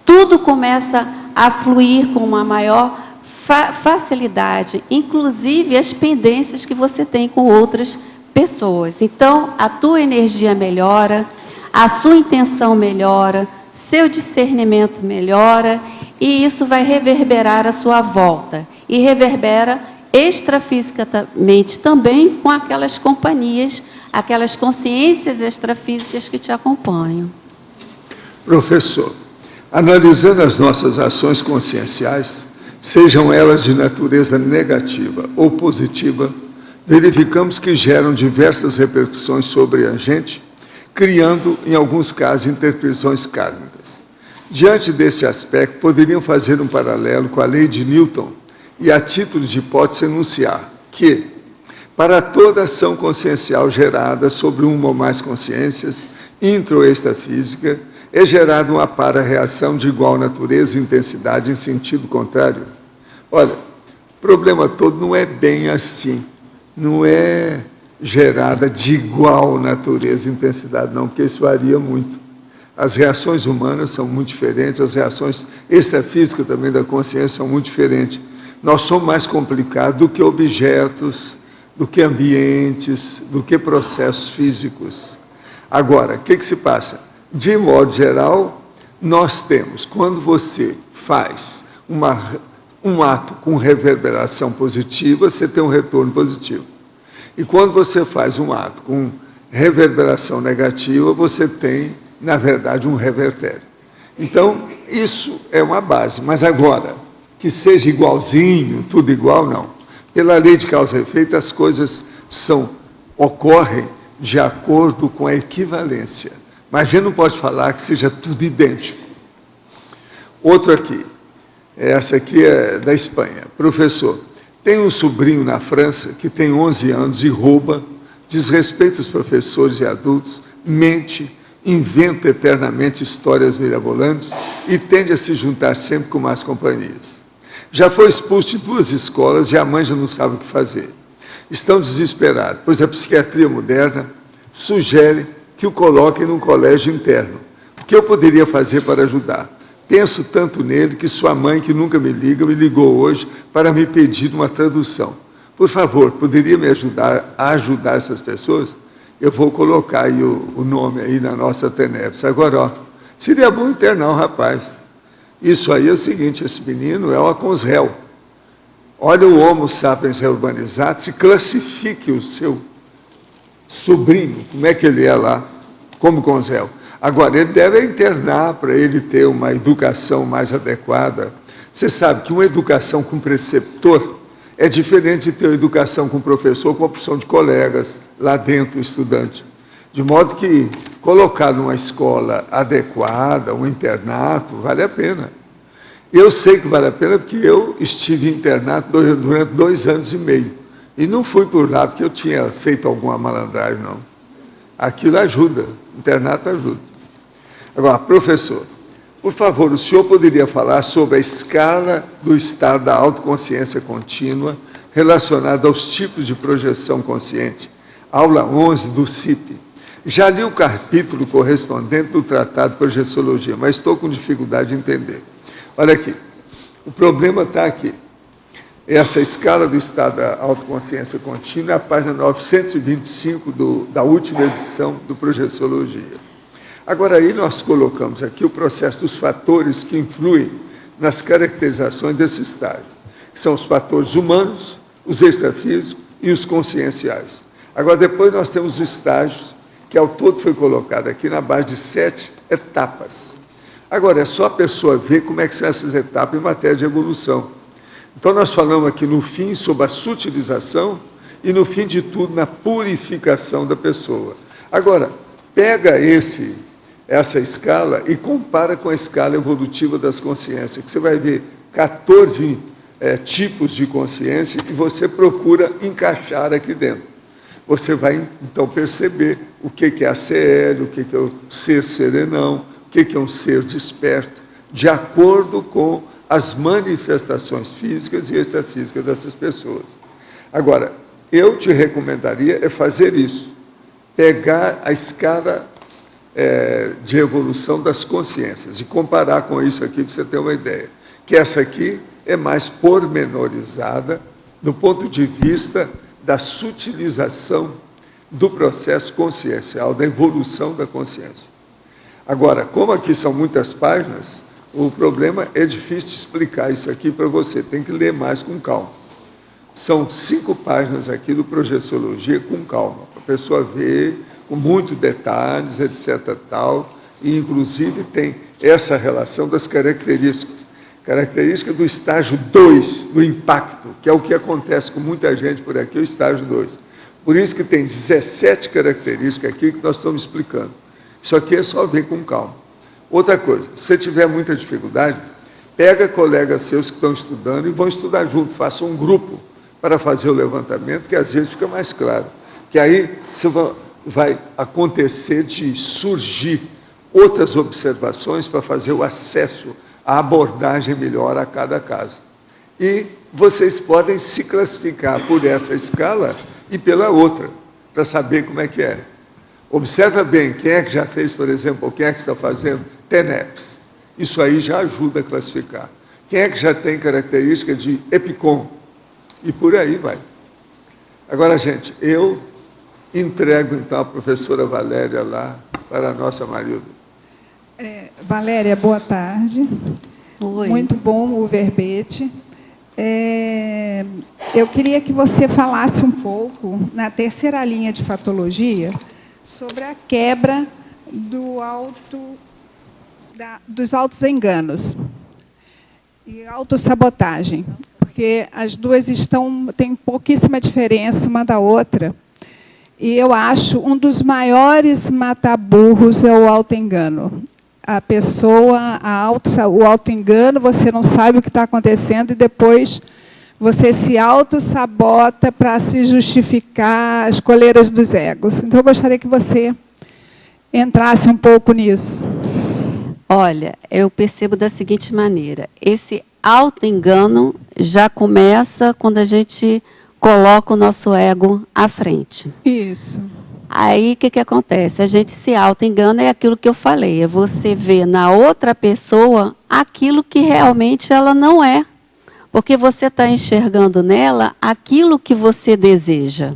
tudo começa a fluir com uma maior facilidade, inclusive as pendências que você tem com outras pessoas. Então, a tua energia melhora, a sua intenção melhora, seu discernimento melhora, e isso vai reverberar à sua volta. E reverbera extrafisicamente também com aquelas companhias, aquelas consciências extrafísicas que te acompanham. Professor, analisando as nossas ações conscienciais, sejam elas de natureza negativa ou positiva, verificamos que geram diversas repercussões sobre a gente, criando, em alguns casos, interpretações kármicas. Diante desse aspecto, poderiam fazer um paralelo com a lei de Newton e, a título de hipótese, enunciar que, para toda ação consciencial gerada sobre uma ou mais consciências, intro ou extrafísica, é gerada uma para-reação de igual natureza e intensidade em sentido contrário. Olha, o problema todo não é bem assim, não é gerada de igual natureza e intensidade, não, porque isso varia muito. As reações humanas são muito diferentes, as reações extrafísicas também da consciência são muito diferentes. Nós somos mais complicados do que objetos, do que ambientes, do que processos físicos. Agora, o que se passa? De modo geral, nós temos, quando você faz um ato com reverberação positiva, você tem um retorno positivo. E quando você faz um ato com reverberação negativa, você tem, na verdade, um revertério. Então, isso é uma base. Mas agora, que seja igualzinho, tudo igual, não. Pela lei de causa e efeito, as coisas ocorrem de acordo com a equivalência. Mas a gente não pode falar que seja tudo idêntico. Outro aqui. Essa aqui é da Espanha. Professor, tem um sobrinho na França que tem 11 anos e rouba, desrespeita os professores e adultos, mente, inventa eternamente histórias mirabolantes e tende a se juntar sempre com más companhias. Já foi expulso de 2 escolas e a mãe já não sabe o que fazer. Estão desesperados, pois a psiquiatria moderna sugere que o coloquem num colégio interno. O que eu poderia fazer para ajudar? Penso tanto nele que sua mãe, que nunca me liga, me ligou hoje para me pedir uma tradução. Por favor, poderia me ajudar a ajudar essas pessoas? Eu vou colocar aí o nome aí na nossa TENEPS. Agora, ó, seria bom internar o rapaz. Isso aí é o seguinte, esse menino é o Aconzel. Olha o Homo sapiens reurbanizado, se classifique o seu sobrinho, como é que ele é lá, como Aconzel. Agora, ele deve internar para ele ter uma educação mais adequada. Você sabe que uma educação com preceptor é diferente de ter uma educação com professor, com a opção de colegas lá dentro, o estudante. De modo que colocar numa escola adequada, um internato, vale a pena. Eu sei que vale a pena porque eu estive internado durante 2 anos e meio. E não fui por lá porque eu tinha feito alguma malandragem, não. Aquilo ajuda, internato ajuda. Agora, professor, por favor, o senhor poderia falar sobre a escala do estado da autoconsciência contínua relacionada aos tipos de projeção consciente? Aula 11 do CIP. Já li o capítulo correspondente do Tratado de Projeciologia, mas estou com dificuldade de entender. Olha aqui, o problema está aqui. Essa escala do estado da autoconsciência contínua é a página 925 da última edição do Projeciologia. Agora, aí nós colocamos aqui o processo dos fatores que influem nas caracterizações desse estágio, que são os fatores humanos, os extrafísicos e os conscienciais. Agora, depois nós temos os estágios, que ao todo foi colocado aqui na base de 7 etapas. Agora, é só a pessoa ver como é que são essas etapas em matéria de evolução. Então, nós falamos aqui no fim sobre a sutilização e no fim de tudo na purificação da pessoa. Agora, pega essa escala e compara com a escala evolutiva das consciências, que você vai ver 14 tipos de consciência e você procura encaixar aqui dentro. Você vai, então, perceber o que é a CL, o que é o ser serenão, o que é um ser desperto, de acordo com as manifestações físicas e extrafísicas dessas pessoas. Agora, eu te recomendaria fazer isso, pegar a escala de evolução das consciências e comparar com isso aqui para você ter uma ideia, que essa aqui é mais pormenorizada do ponto de vista da sutilização do processo consciencial, da evolução da consciência. Agora, como aqui são muitas páginas, o problema é difícil de explicar isso aqui para você, tem que ler mais com calma. São 5 páginas aqui do Projeciologia com calma, para a pessoa ver com muitos detalhes, etc. Tal, e, inclusive, tem essa relação das características. Característica do estágio 2, do impacto, que é o que acontece com muita gente por aqui, o estágio 2. Por isso que tem 17 características aqui que nós estamos explicando. Isso aqui é só ver com calma. Outra coisa, se você tiver muita dificuldade, pega colegas seus que estão estudando e vão estudar junto, faça um grupo para fazer o levantamento, que às vezes fica mais claro. Que aí você vai acontecer de surgir outras observações para fazer o acesso a abordagem melhor a cada caso. E vocês podem se classificar por essa escala e pela outra, para saber como é que é. Observa bem, quem é que já fez, por exemplo, ou quem é que está fazendo TENEPS. Isso aí já ajuda a classificar. Quem é que já tem característica de EPICOM? E por aí vai. Agora, gente, eu entrego, então, a professora Valéria lá para a nossa Marilda. Valéria, boa tarde. Oi. Muito bom o verbete. Eu queria que você falasse um pouco, na terceira linha de fatologia, sobre a quebra dos autoenganos e autossabotagem, porque as duas têm pouquíssima diferença uma da outra. E eu acho um dos maiores mata-burros é o autoengano. A pessoa, o autoengano, você não sabe o que está acontecendo e depois você se auto-sabota para se justificar as coleiras dos egos. Então, eu gostaria que você entrasse um pouco nisso. Olha, eu percebo da seguinte maneira. Esse autoengano já começa quando a gente coloca o nosso ego à frente. Isso. Aí, o que acontece? A gente se auto-engana, é aquilo que eu falei, é você ver na outra pessoa aquilo que realmente ela não é. Porque você está enxergando nela aquilo que você deseja.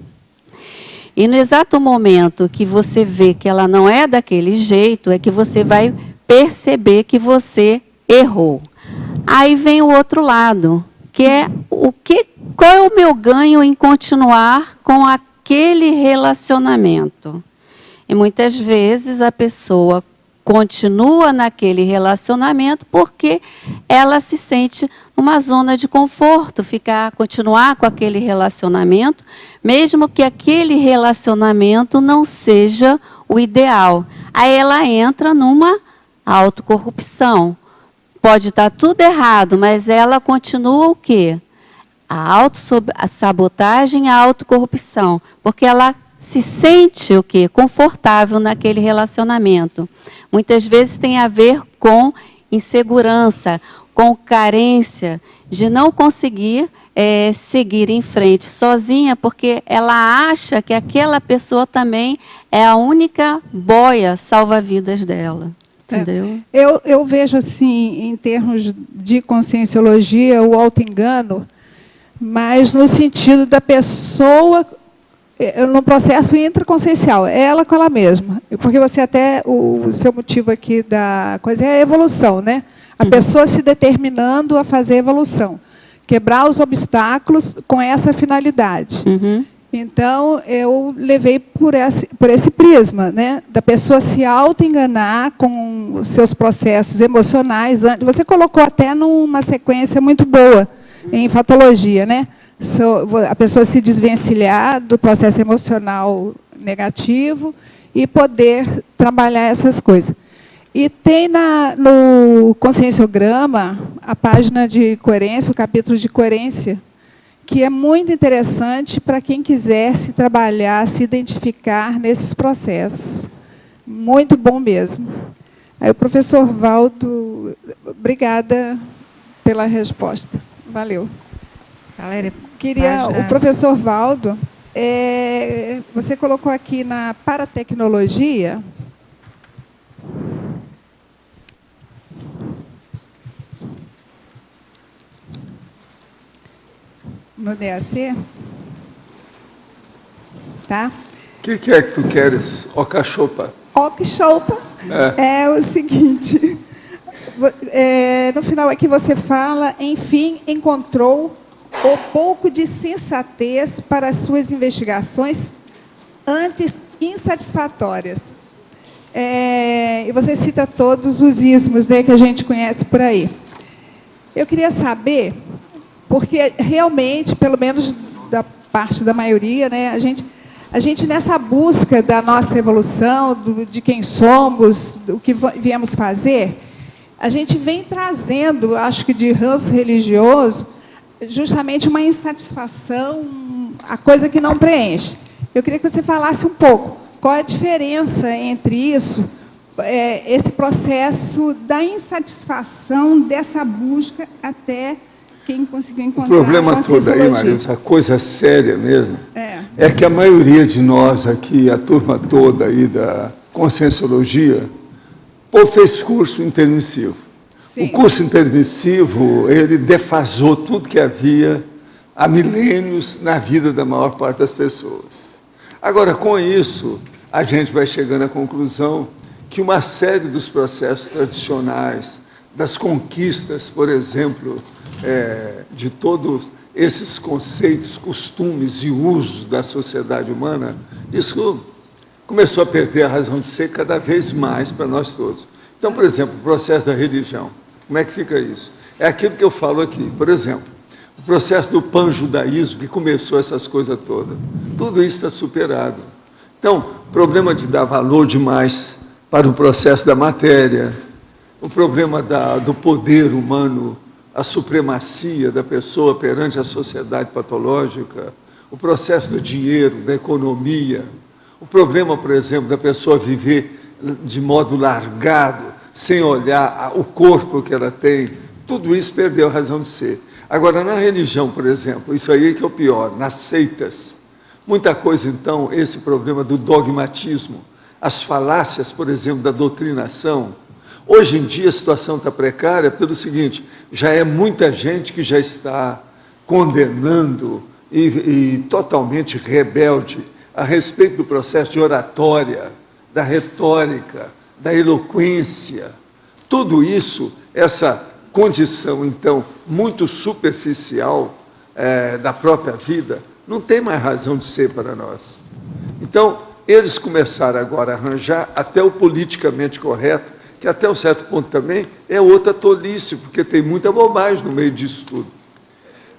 E no exato momento que você vê que ela não é daquele jeito, é que você vai perceber que você errou. Aí vem o outro lado, que é qual é o meu ganho em continuar com aquele relacionamento? E muitas vezes a pessoa continua naquele relacionamento porque ela se sente numa zona de conforto, continuar com aquele relacionamento, mesmo que aquele relacionamento não seja o ideal. Aí ela entra numa autocorrupção. Pode estar tudo errado, mas ela continua o quê? A sabotagem, a autocorrupção, porque ela se sente o quê? Confortável naquele relacionamento. Muitas vezes tem a ver com insegurança, com carência, de não conseguir seguir em frente sozinha, porque ela acha que aquela pessoa também é a única boia salva-vidas dela. Entendeu? Eu vejo, assim, em termos de conscienciologia, o autoengano, mas no sentido da pessoa, no processo intraconsciencial, ela com ela mesma. Porque você até, o seu motivo aqui da coisa é a evolução, né? A pessoa se determinando a fazer a evolução. Quebrar os obstáculos com essa finalidade. Então, eu levei por esse prisma, né? Da pessoa se auto-enganar com os seus processos emocionais. Você colocou até numa sequência muito boa em fatologia, né? A pessoa se desvencilhar do processo emocional negativo e poder trabalhar essas coisas. E tem no conscienciograma a página de coerência, o capítulo de coerência, que é muito interessante para quem quiser se trabalhar, se identificar nesses processos. Muito bom mesmo. Aí, o professor Valdo, obrigada pela resposta. Valeu. Galera, o professor Valdo, você colocou aqui na paratecnologia, no DAC, tá? O que é que tu queres, ó cachopa? Ó cachopa é o seguinte, no final aqui você fala, enfim, encontrou o pouco de sensatez para as suas investigações antes insatisfatórias. E você cita todos os ismos, né, que a gente conhece por aí. Eu queria saber, porque realmente, pelo menos da parte da maioria, né, a gente nessa busca da nossa evolução, de quem somos, do que viemos fazer, a gente vem trazendo, acho que de ranço religioso, justamente uma insatisfação, a coisa que não preenche. Eu queria que você falasse um pouco, qual é a diferença entre isso, esse processo da insatisfação dessa busca até quem conseguiu encontrar. O problema todo aí, Maria, essa coisa séria mesmo, é que a maioria de nós aqui, a turma toda aí da conscienciologia, fez curso intermissivo. Sim. O curso intermissivo, ele defasou tudo que havia há milênios na vida da maior parte das pessoas. Agora, com isso, a gente vai chegando à conclusão que uma série dos processos tradicionais das conquistas, por exemplo, de todos esses conceitos, costumes e usos da sociedade humana, isso começou a perder a razão de ser cada vez mais para nós todos. Então, por exemplo, o processo da religião, como é que fica isso? É aquilo que eu falo aqui, por exemplo, o processo do panjudaísmo, que começou essas coisas todas. Tudo isso está superado. Então, o problema de dar valor demais para o processo da matéria, o problema do poder humano, a supremacia da pessoa perante a sociedade patológica, o processo do dinheiro, da economia, o problema, por exemplo, da pessoa viver de modo largado, sem olhar o corpo que ela tem, tudo isso perdeu a razão de ser. Agora, na religião, por exemplo, isso aí que é o pior, nas seitas, muita coisa, então, esse problema do dogmatismo, as falácias, por exemplo, da doutrinação. Hoje em dia a situação está precária pelo seguinte, já é muita gente que já está condenando e totalmente rebelde a respeito do processo de oratória, da retórica, da eloquência. Tudo isso, essa condição, então, muito superficial da própria vida, não tem mais razão de ser para nós. Então, eles começaram agora a arranjar até o politicamente correto, que até um certo ponto também é outra tolice, porque tem muita bobagem no meio disso tudo.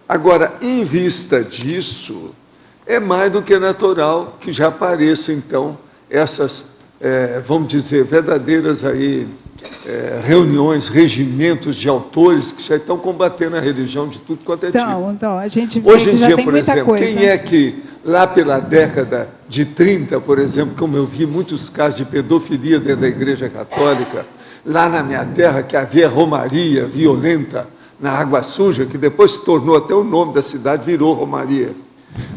Agora, em vista disso, é mais do que natural que já apareçam, então, essas, vamos dizer, verdadeiras aí, reuniões, regimentos de autores que já estão combatendo a religião de tudo quanto é tipo. Então, a gente vê hoje em que já dia, tem por muita exemplo, coisa. quem é que, lá pela década de 30, por exemplo, como eu vi muitos casos de pedofilia dentro da Igreja Católica, lá na minha terra, que havia romaria violenta na Água Suja, que depois se tornou até o nome da cidade, virou Romaria.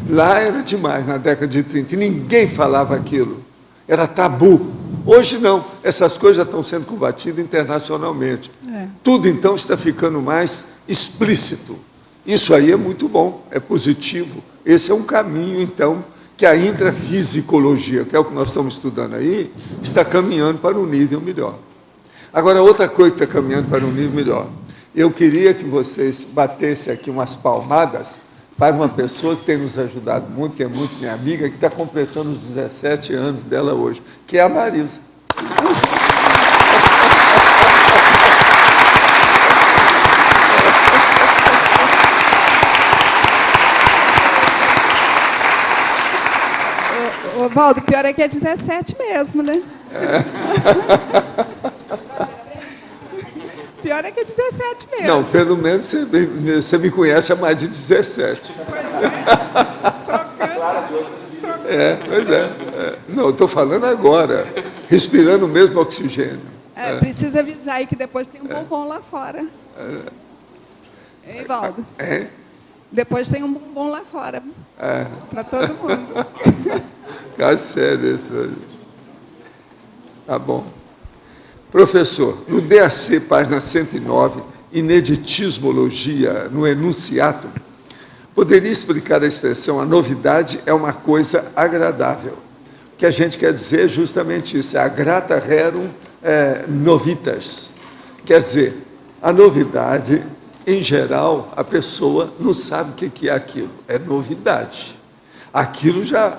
Lá era demais, na década de 30, e ninguém falava aquilo. Era tabu. Hoje não, essas coisas já estão sendo combatidas internacionalmente. Tudo, então, está ficando mais explícito. Isso aí é muito bom, é positivo. Esse é um caminho, então, que a intrafisicologia, que é o que nós estamos estudando aí, está caminhando para um nível melhor. Agora, outra coisa que está caminhando para um nível melhor. Eu queria que vocês batessem aqui umas palmadas para uma pessoa que tem nos ajudado muito, que é muito minha amiga, que está completando os 17 anos dela hoje, que é a Marilza. Ô, Valdo, pior é que é 17 mesmo, né? Pior é que é 17 mesmo. Não, pelo menos você me conhece há mais de 17. Pois é. Não, eu estou falando agora, respirando o mesmo oxigênio. Precisa avisar aí que depois tem um bombom lá fora. Hein, Valdo? Depois tem um bombom lá fora. Para todo mundo. Fica sério isso hoje. Tá bom. Professor, no DAC, página 109, ineditismologia, no enunciato, poderia explicar a expressão, a novidade é uma coisa agradável. O que a gente quer dizer é justamente isso, é a grata rerum novitas. Quer dizer, a novidade, em geral, a pessoa não sabe o que é aquilo, é novidade. Aquilo já,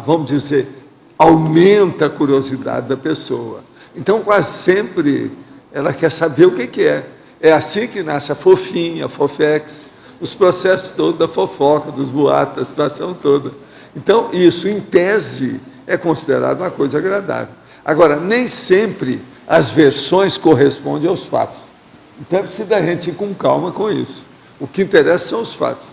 vamos dizer, aumenta a curiosidade da pessoa. Então, quase sempre, ela quer saber o que é. É assim que nasce a fofinha, a fofex, os processos todos da fofoca, dos boatos, da situação toda. Então, isso, em tese, é considerado uma coisa agradável. Agora, nem sempre as versões correspondem aos fatos. Então, é preciso a gente ir com calma com isso. O que interessa são os fatos.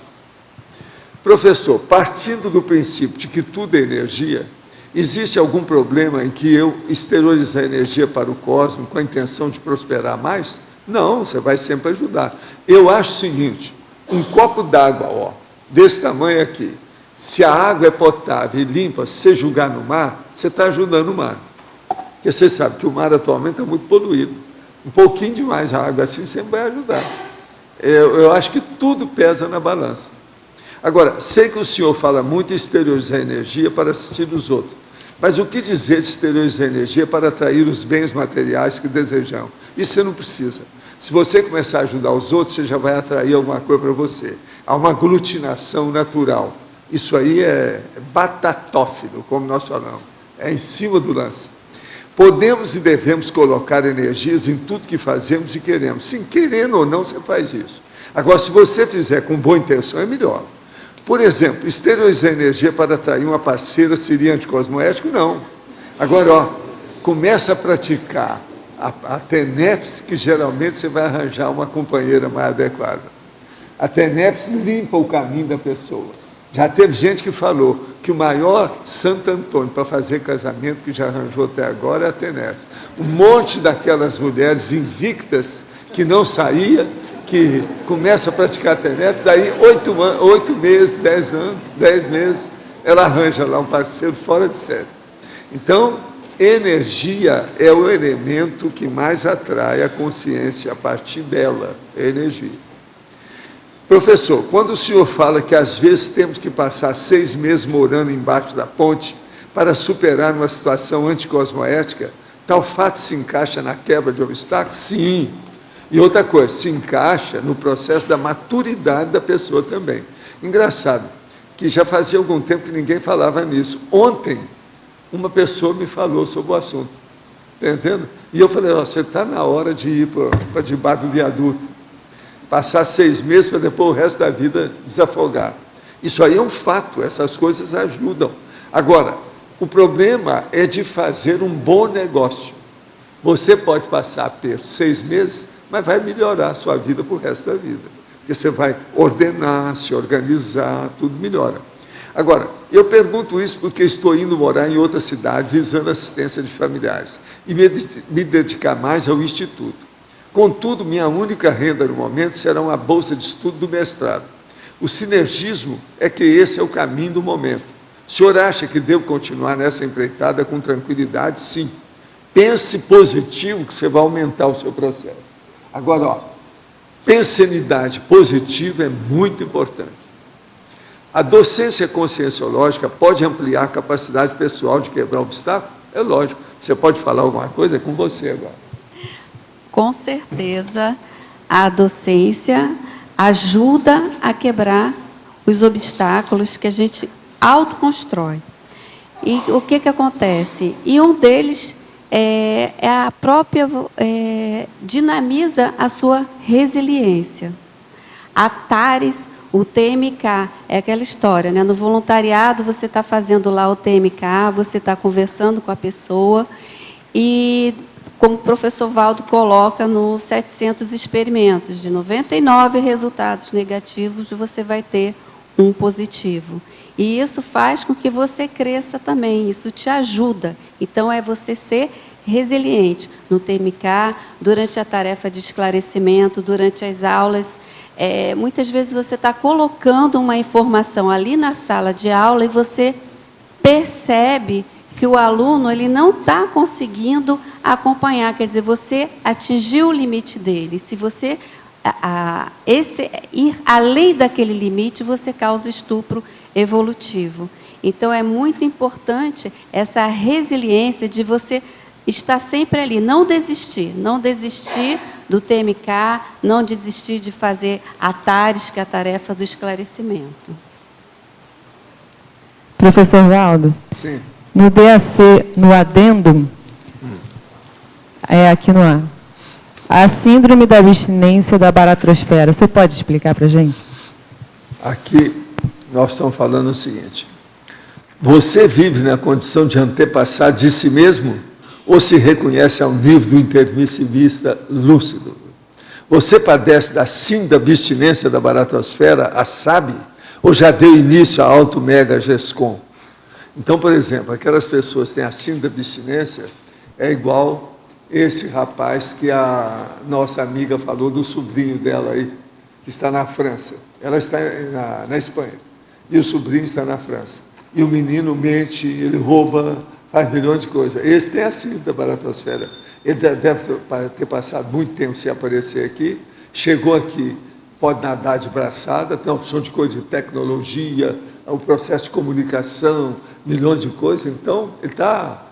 Professor, partindo do princípio de que tudo é energia, existe algum problema em que eu exteriorizar energia para o cosmos com a intenção de prosperar mais? Não, você vai sempre ajudar. Eu acho o seguinte, um copo d'água, desse tamanho aqui, se a água é potável e limpa, se você jogar no mar, você está ajudando o mar. Porque você sabe que o mar atualmente está muito poluído. Um pouquinho demais a água assim sempre vai ajudar. Eu acho que tudo pesa na balança. Agora, sei que o senhor fala muito em exteriorizar energia para assistir os outros, Mas o que dizer de exteriorizar energia para atrair os bens materiais que desejamos? Isso você não precisa. Se você começar a ajudar os outros, você já vai atrair alguma coisa para você. Há uma aglutinação natural. Isso aí é batatófilo, como nós falamos. É em cima do lance. Podemos e devemos colocar energias em tudo que fazemos e queremos. Sim, querendo ou não, você faz isso. Agora, se você fizer com boa intenção, é melhor. Por exemplo, exteriorizar energia para atrair uma parceira seria anticosmoético? Não. Agora, ó, começa a praticar a TENEPS, que geralmente você vai arranjar uma companheira mais adequada. A TENEPS limpa o caminho da pessoa. Já teve gente que falou que o maior Santo Antônio para fazer casamento que já arranjou até agora é a TENEPS. Um monte daquelas mulheres invictas que não saía, que começa a praticar a TENEPS, daí 8 meses, 10 anos, 10 meses, ela arranja lá um parceiro fora de série. Então, energia é o elemento que mais atrai a consciência a partir dela, é energia. Professor, quando o senhor fala que às vezes temos que passar 6 meses morando embaixo da ponte para superar uma situação anticosmoética, tal fato se encaixa na quebra de obstáculos? Sim. E outra coisa, se encaixa no processo da maturidade da pessoa também. Engraçado, que já fazia algum tempo que ninguém falava nisso. Ontem, uma pessoa me falou sobre o assunto, está entendendo? E eu falei, ó, você está na hora de ir para debaixo do viaduto, passar 6 meses para depois o resto da vida desafogar. Isso aí é um fato, essas coisas ajudam. Agora, o problema é de fazer um bom negócio. Você pode passar a ter 6 meses, mas vai melhorar a sua vida para o resto da vida. Porque você vai ordenar, se organizar, tudo melhora. Agora, eu pergunto isso porque estou indo morar em outra cidade, visando assistência de familiares, e me dedicar mais ao Instituto. Contudo, minha única renda no momento será uma bolsa de estudo do mestrado. O sinergismo é que esse é o caminho do momento. O senhor acha que devo continuar nessa empreitada com tranquilidade? Sim. Pense positivo que você vai aumentar o seu processo. Agora, ó, pensenidade positiva é muito importante. A docência conscienciológica pode ampliar a capacidade pessoal de quebrar obstáculos? É lógico. Você pode falar alguma coisa? É com você agora. Com certeza, a docência ajuda a quebrar os obstáculos que a gente autoconstrói. E o que acontece? E um deles é a própria dinamiza a sua resiliência. A TARES, o TMK, é aquela história, né? No voluntariado você está fazendo lá o TMK, você está conversando com a pessoa e, como o professor Valdo coloca no 700 experimentos, de 99 resultados negativos, você vai ter um positivo. E isso faz com que você cresça também, isso te ajuda. Então, é você ser resiliente no TMK, durante a tarefa de esclarecimento, durante as aulas. Muitas vezes você está colocando uma informação ali na sala de aula e você percebe que o aluno ele não está conseguindo acompanhar, quer dizer, você atingiu o limite dele. Se você ir além daquele limite, você causa estupro evolutivo. Então, é muito importante essa resiliência de você estar sempre ali, não desistir do TMK, não desistir de fazer a TARES, que é a tarefa do esclarecimento. Professor Valdo? Sim. No DAC, no adendum, aqui no A, a síndrome da abstinência da baratrosfera, o senhor pode explicar para a gente? Aqui nós estamos falando o seguinte: você vive na condição de antepassado de si mesmo ou se reconhece ao nível do intermissivista lúcido? Você padece da síndrome da abstinência da baratrosfera, a SAB, ou já deu início à auto-mega-gescom? Então, por exemplo, aquelas pessoas que têm a síndrome da abstinência, é igual esse rapaz que a nossa amiga falou do sobrinho dela aí, que está na França. Ela está na Espanha, e o sobrinho está na França. E o menino mente, ele rouba, faz milhões de coisas. Esse tem a síndrome da baratrosfera. Ele deve ter passado muito tempo sem aparecer aqui, chegou aqui, pode nadar de braçada, tem a opção de coisa de tecnologia, o processo de comunicação, milhões de coisas. Então, ele está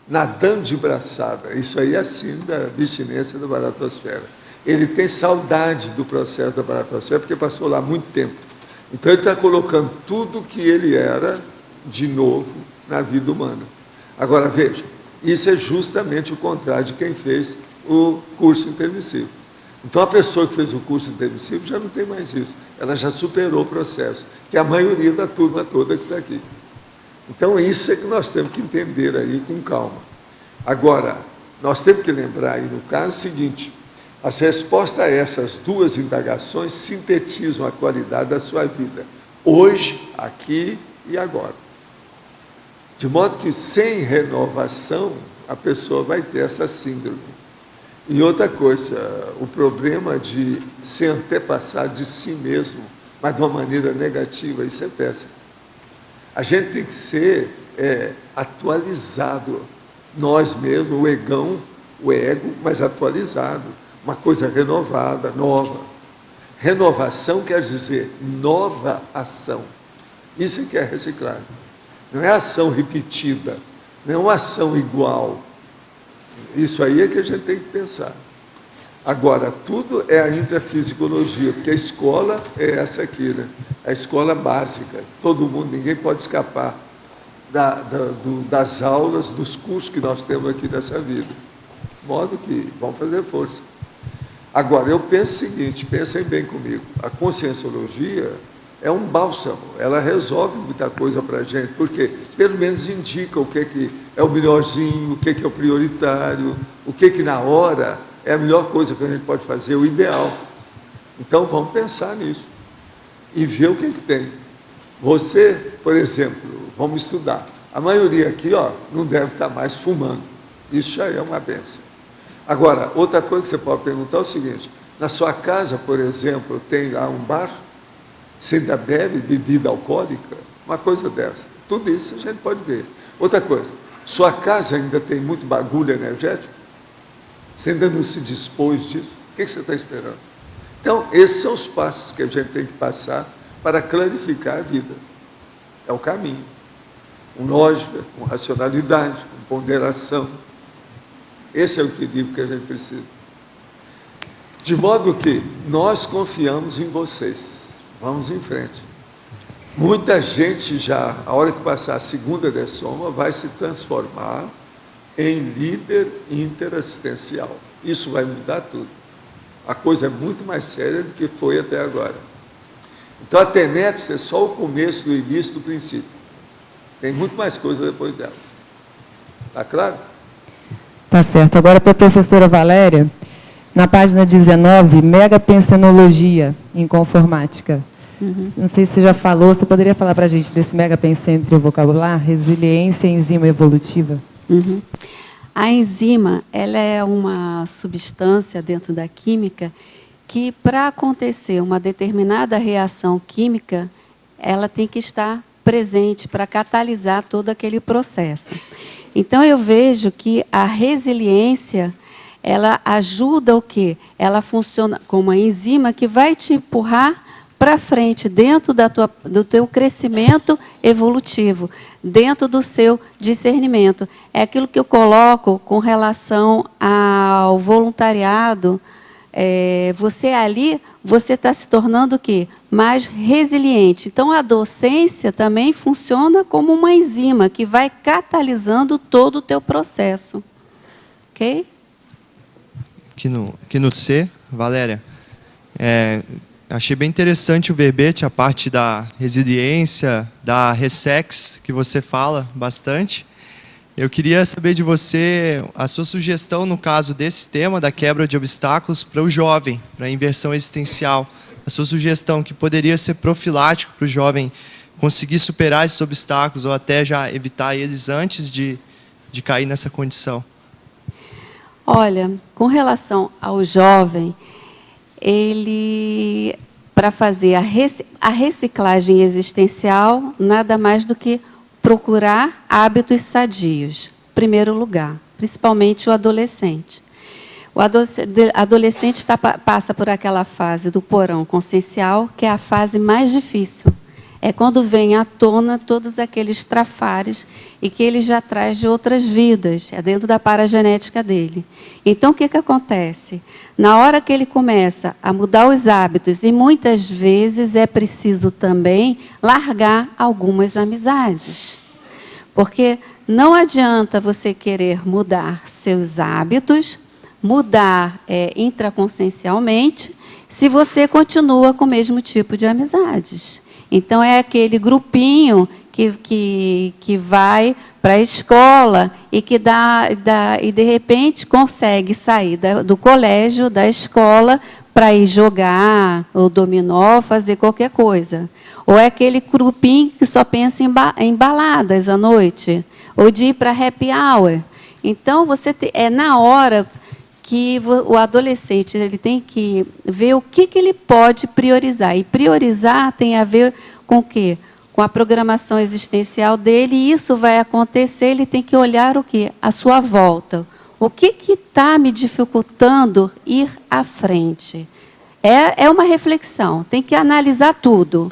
nadando de braçada. Isso aí é assim da abstinência da baratosfera. Ele tem saudade do processo da baratosfera, porque passou lá muito tempo. Então, ele está colocando tudo que ele era de novo na vida humana. Agora, veja, isso é justamente o contrário de quem fez o curso intermissivo. Então, a pessoa que fez o curso intermissivo já não tem mais isso. Ela já superou o processo, que é a maioria da turma toda que está aqui. Então, isso é que nós temos que entender aí com calma. Agora, nós temos que lembrar aí, no caso, o seguinte: as respostas a essas duas indagações sintetizam a qualidade da sua vida, hoje, aqui e agora. De modo que, sem renovação, a pessoa vai ter essa síndrome. E outra coisa, o problema de se antepassar de si mesmo, mas de uma maneira negativa, isso é péssimo. A gente tem que ser atualizado, nós mesmos, o egão, o ego, mas atualizado, uma coisa renovada, nova. Renovação quer dizer nova ação. Isso é que é reciclagem. Não é ação repetida, não é uma ação igual. Isso aí é que a gente tem que pensar. Agora, tudo é a intrafisicologia, porque a escola é essa aqui, né? A escola básica. Todo mundo, ninguém pode escapar das aulas, dos cursos que nós temos aqui nessa vida. De modo que vamos fazer força. Agora, eu penso o seguinte, pensem bem comigo, a conscienciologia é um bálsamo, ela resolve muita coisa para a gente, porque pelo menos indica o que é o melhorzinho, o que é o prioritário, o que na hora é a melhor coisa que a gente pode fazer, o ideal. Então, vamos pensar nisso e ver o que tem. Você, por exemplo, vamos estudar. A maioria aqui, não deve estar mais fumando. Isso já é uma benção. Agora, outra coisa que você pode perguntar é o seguinte: na sua casa, por exemplo, tem lá um bar? Você ainda bebe bebida alcoólica? Uma coisa dessa. Tudo isso a gente pode ver. Outra coisa, sua casa ainda tem muito bagulho energético? Você ainda não se dispôs disso? O que você está esperando? Então, esses são os passos que a gente tem que passar para clarificar a vida. É o caminho. Com lógica, com racionalidade, com ponderação. Esse é o equilíbrio que a gente precisa. De modo que nós confiamos em vocês. Vamos em frente. Muita gente já, a hora que passar a segunda dessoma, vai se transformar em líder interassistencial. Isso vai mudar tudo. A coisa é muito mais séria do que foi até agora. Então, a TENEPS é só o começo do início do princípio. Tem muito mais coisa depois dela. Está claro? Tá certo. Agora, para a professora Valéria, na página 19, megapensenologia em conformática. Não sei se você já falou, você poderia falar para a gente desse megapencêntrico vocabular, resiliência e enzima evolutiva? A enzima, ela é uma substância dentro da química que, para acontecer uma determinada reação química, ela tem que estar presente para catalisar todo aquele processo. Então, eu vejo que a resiliência, ela ajuda o quê? Ela funciona como uma enzima que vai te empurrar para frente, dentro do teu crescimento evolutivo, dentro do seu discernimento. É aquilo que eu coloco com relação ao voluntariado. Você ali, você está se tornando o quê? Mais resiliente. Então, a docência também funciona como uma enzima que vai catalisando todo o teu processo. Ok? Aqui no C, Valéria, achei bem interessante o verbete, a parte da resiliência, da ressex, que você fala bastante. Eu queria saber de você a sua sugestão, no caso desse tema, da quebra de obstáculos para o jovem, para a inversão existencial. A sua sugestão que poderia ser profilático para o jovem conseguir superar esses obstáculos ou até já evitar eles antes de cair nessa condição. Olha, com relação ao jovem, ele, para fazer a reciclagem existencial, nada mais do que procurar hábitos sadios, em primeiro lugar, principalmente o adolescente. O adolescente passa por aquela fase do porão consciencial, que é a fase mais difícil. É quando vem à tona todos aqueles trafares e que ele já traz de outras vidas, é dentro da paragenética dele. Então, o que acontece? Na hora que ele começa a mudar os hábitos, e muitas vezes é preciso também largar algumas amizades. Porque não adianta você querer mudar seus hábitos, mudar intraconsciencialmente, se você continua com o mesmo tipo de amizades. Então, é aquele grupinho que vai para a escola e que e de repente consegue sair do colégio, da escola, para ir jogar, ou dominó, fazer qualquer coisa. Ou é aquele grupinho que só pensa em baladas à noite, ou de ir para happy hour. Então, é na hora que o adolescente ele tem que ver o que ele pode priorizar. E priorizar tem a ver com o quê? Com a programação existencial dele, e isso vai acontecer, ele tem que olhar o quê? A sua volta. O que está me dificultando ir à frente? É uma reflexão, tem que analisar tudo.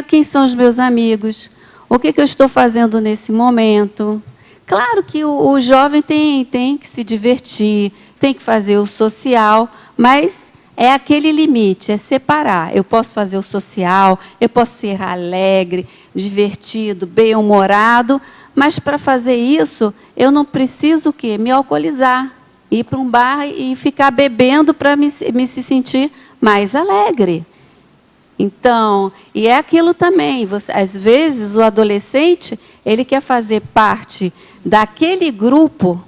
Quem são os meus amigos? O que eu estou fazendo nesse momento? Claro que o jovem tem que se divertir, tem que fazer o social, mas é aquele limite, é separar. Eu posso fazer o social, eu posso ser alegre, divertido, bem-humorado, mas para fazer isso, eu não preciso o quê? Me alcoolizar, ir para um bar e ficar bebendo para me se sentir mais alegre. Então, e é aquilo também, às vezes o adolescente, ele quer fazer parte daquele grupo,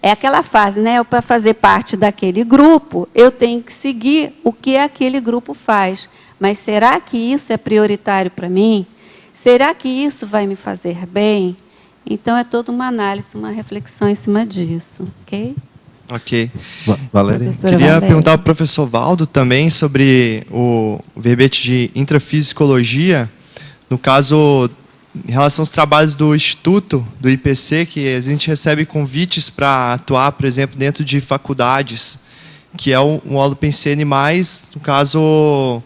é aquela fase, né? Para fazer parte daquele grupo, eu tenho que seguir o que aquele grupo faz. Mas será que isso é prioritário para mim? Será que isso vai me fazer bem? Então, é toda uma análise, uma reflexão em cima disso, ok? Ok. Valéria, queria perguntar ao professor Valdo também sobre o verbete de intrafisicologia, no caso, em relação aos trabalhos do Instituto, do IPC, que a gente recebe convites para atuar, por exemplo, dentro de faculdades, que é um holopensene mais, no caso,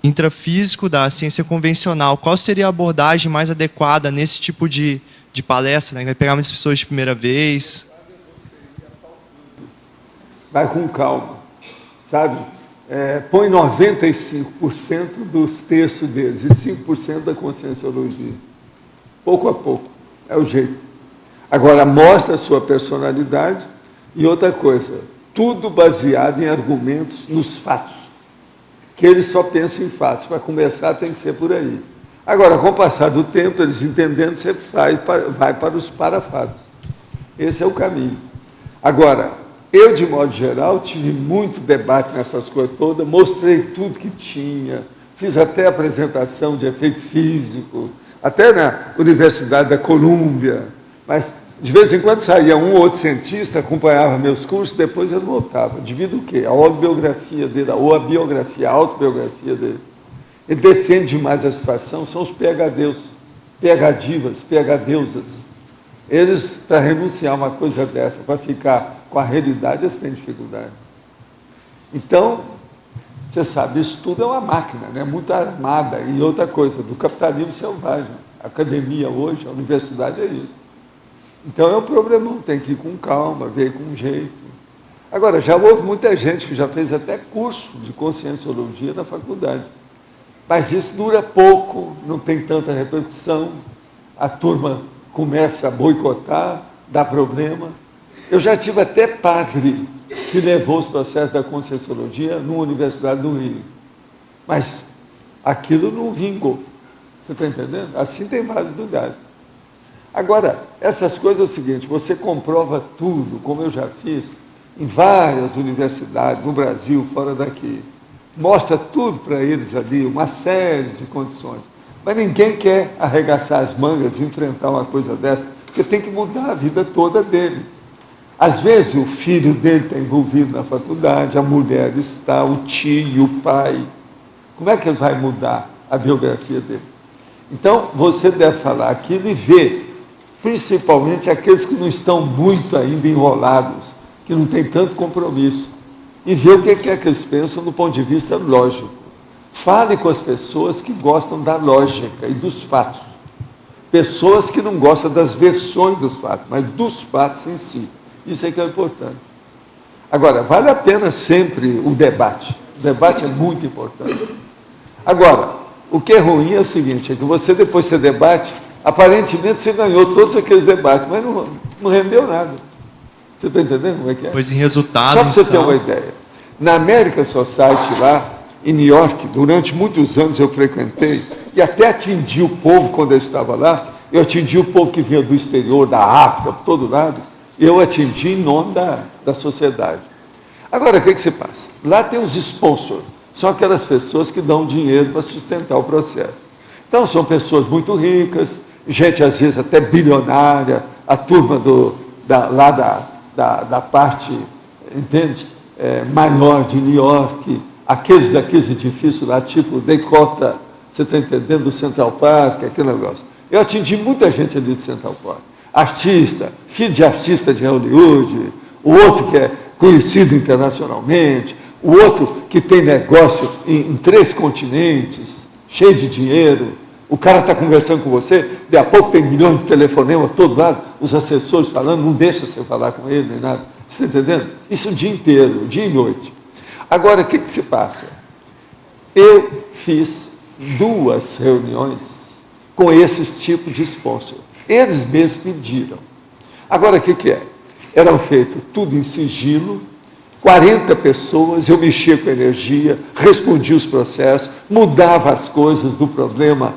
intrafísico da ciência convencional. Qual seria a abordagem mais adequada nesse tipo de palestra, né? Vai pegar muitas pessoas de primeira vez. Vai com calma, sabe? Põe 95% dos textos deles e 5% da conscienciologia. Pouco a pouco, é o jeito. Agora, mostra a sua personalidade e outra coisa, tudo baseado em argumentos nos fatos. Que eles só pensam em fatos. Para começar, tem que ser por aí. Agora, com o passar do tempo, eles entendendo, você vai para os parafatos. Esse é o caminho. Agora, eu, de modo geral, tive muito debate nessas coisas todas, mostrei tudo que tinha, fiz até apresentação de efeito físico, até na Universidade da Colômbia, mas de vez em quando saía um ou outro cientista, acompanhava meus cursos, depois ele voltava. Devido o quê? A autobiografia dele, ou a biografia, a autobiografia dele. Ele defende demais a situação, são os PhDs, PhDivas, PhDeusas. Eles, para renunciar a uma coisa dessa, para ficar com a realidade, eles têm dificuldade. Então, você sabe, isso tudo é uma máquina, né? Muito armada. E outra coisa, do capitalismo selvagem. A academia hoje, a universidade é isso. Então é um problemão, tem que ir com calma, ver com jeito. Agora, já houve muita gente que já fez até curso de conscienciologia na faculdade. Mas isso dura pouco, não tem tanta repercussão, a turma começa a boicotar, dá problema. Eu já tive até padre que levou os processos da conscienciologia numa universidade do Rio. Mas aquilo não vingou. Você está entendendo? Assim tem vários lugares. Agora, essas coisas é o seguinte, você comprova tudo, como eu já fiz, em várias universidades, no Brasil, fora daqui. Mostra tudo para eles ali, uma série de condições. Mas ninguém quer arregaçar as mangas e enfrentar uma coisa dessa, porque tem que mudar a vida toda dele. Às vezes o filho dele está envolvido na faculdade, a mulher está, o tio, o pai. Como é que ele vai mudar a biografia dele? Então, você deve falar aquilo e ver, principalmente aqueles que não estão muito ainda enrolados, que não têm tanto compromisso, e ver o que é que eles pensam do ponto de vista lógico. Fale com as pessoas que gostam da lógica e dos fatos. Pessoas que não gostam das versões dos fatos, mas dos fatos em si. Isso é que é importante. Agora, vale a pena sempre o debate. O debate é muito importante. Agora, o que é ruim é o seguinte, é que você, depois que você debate, aparentemente você ganhou todos aqueles debates, mas não rendeu nada. Você está entendendo como é que é? Pois em resultado... Só para você ter uma ideia. Na American Society, lá em New York, durante muitos anos eu frequentei, e até atendi o povo quando eu estava lá, eu atendi o povo que vinha do exterior, da África, por todo lado, eu atendi em nome da sociedade. Agora, o que se passa? Lá tem os sponsors, são aquelas pessoas que dão dinheiro para sustentar o processo. Então, são pessoas muito ricas, gente, às vezes, até bilionária, a turma da parte, entende? Maior de New York, aqueles daqueles edifícios lá, tipo Dakota, você está entendendo, do Central Park, aquele negócio. Eu atendi muita gente ali do Central Park. Artista, filho de artista de Hollywood, o outro que é conhecido internacionalmente, o outro que tem negócio em 3 continentes, cheio de dinheiro. O cara está conversando com você, daqui a pouco tem milhões de telefonemas a todo lado, os assessores falando, não deixa você falar com ele, nem nada. Você está entendendo? Isso o dia inteiro, dia e noite. Agora, o que se passa? Eu fiz 2 reuniões com esses tipos de sponsor. Eles mesmos pediram. Agora, o que é? Eram feito tudo em sigilo, 40 pessoas, eu mexia com energia, respondia os processos, mudava as coisas do problema,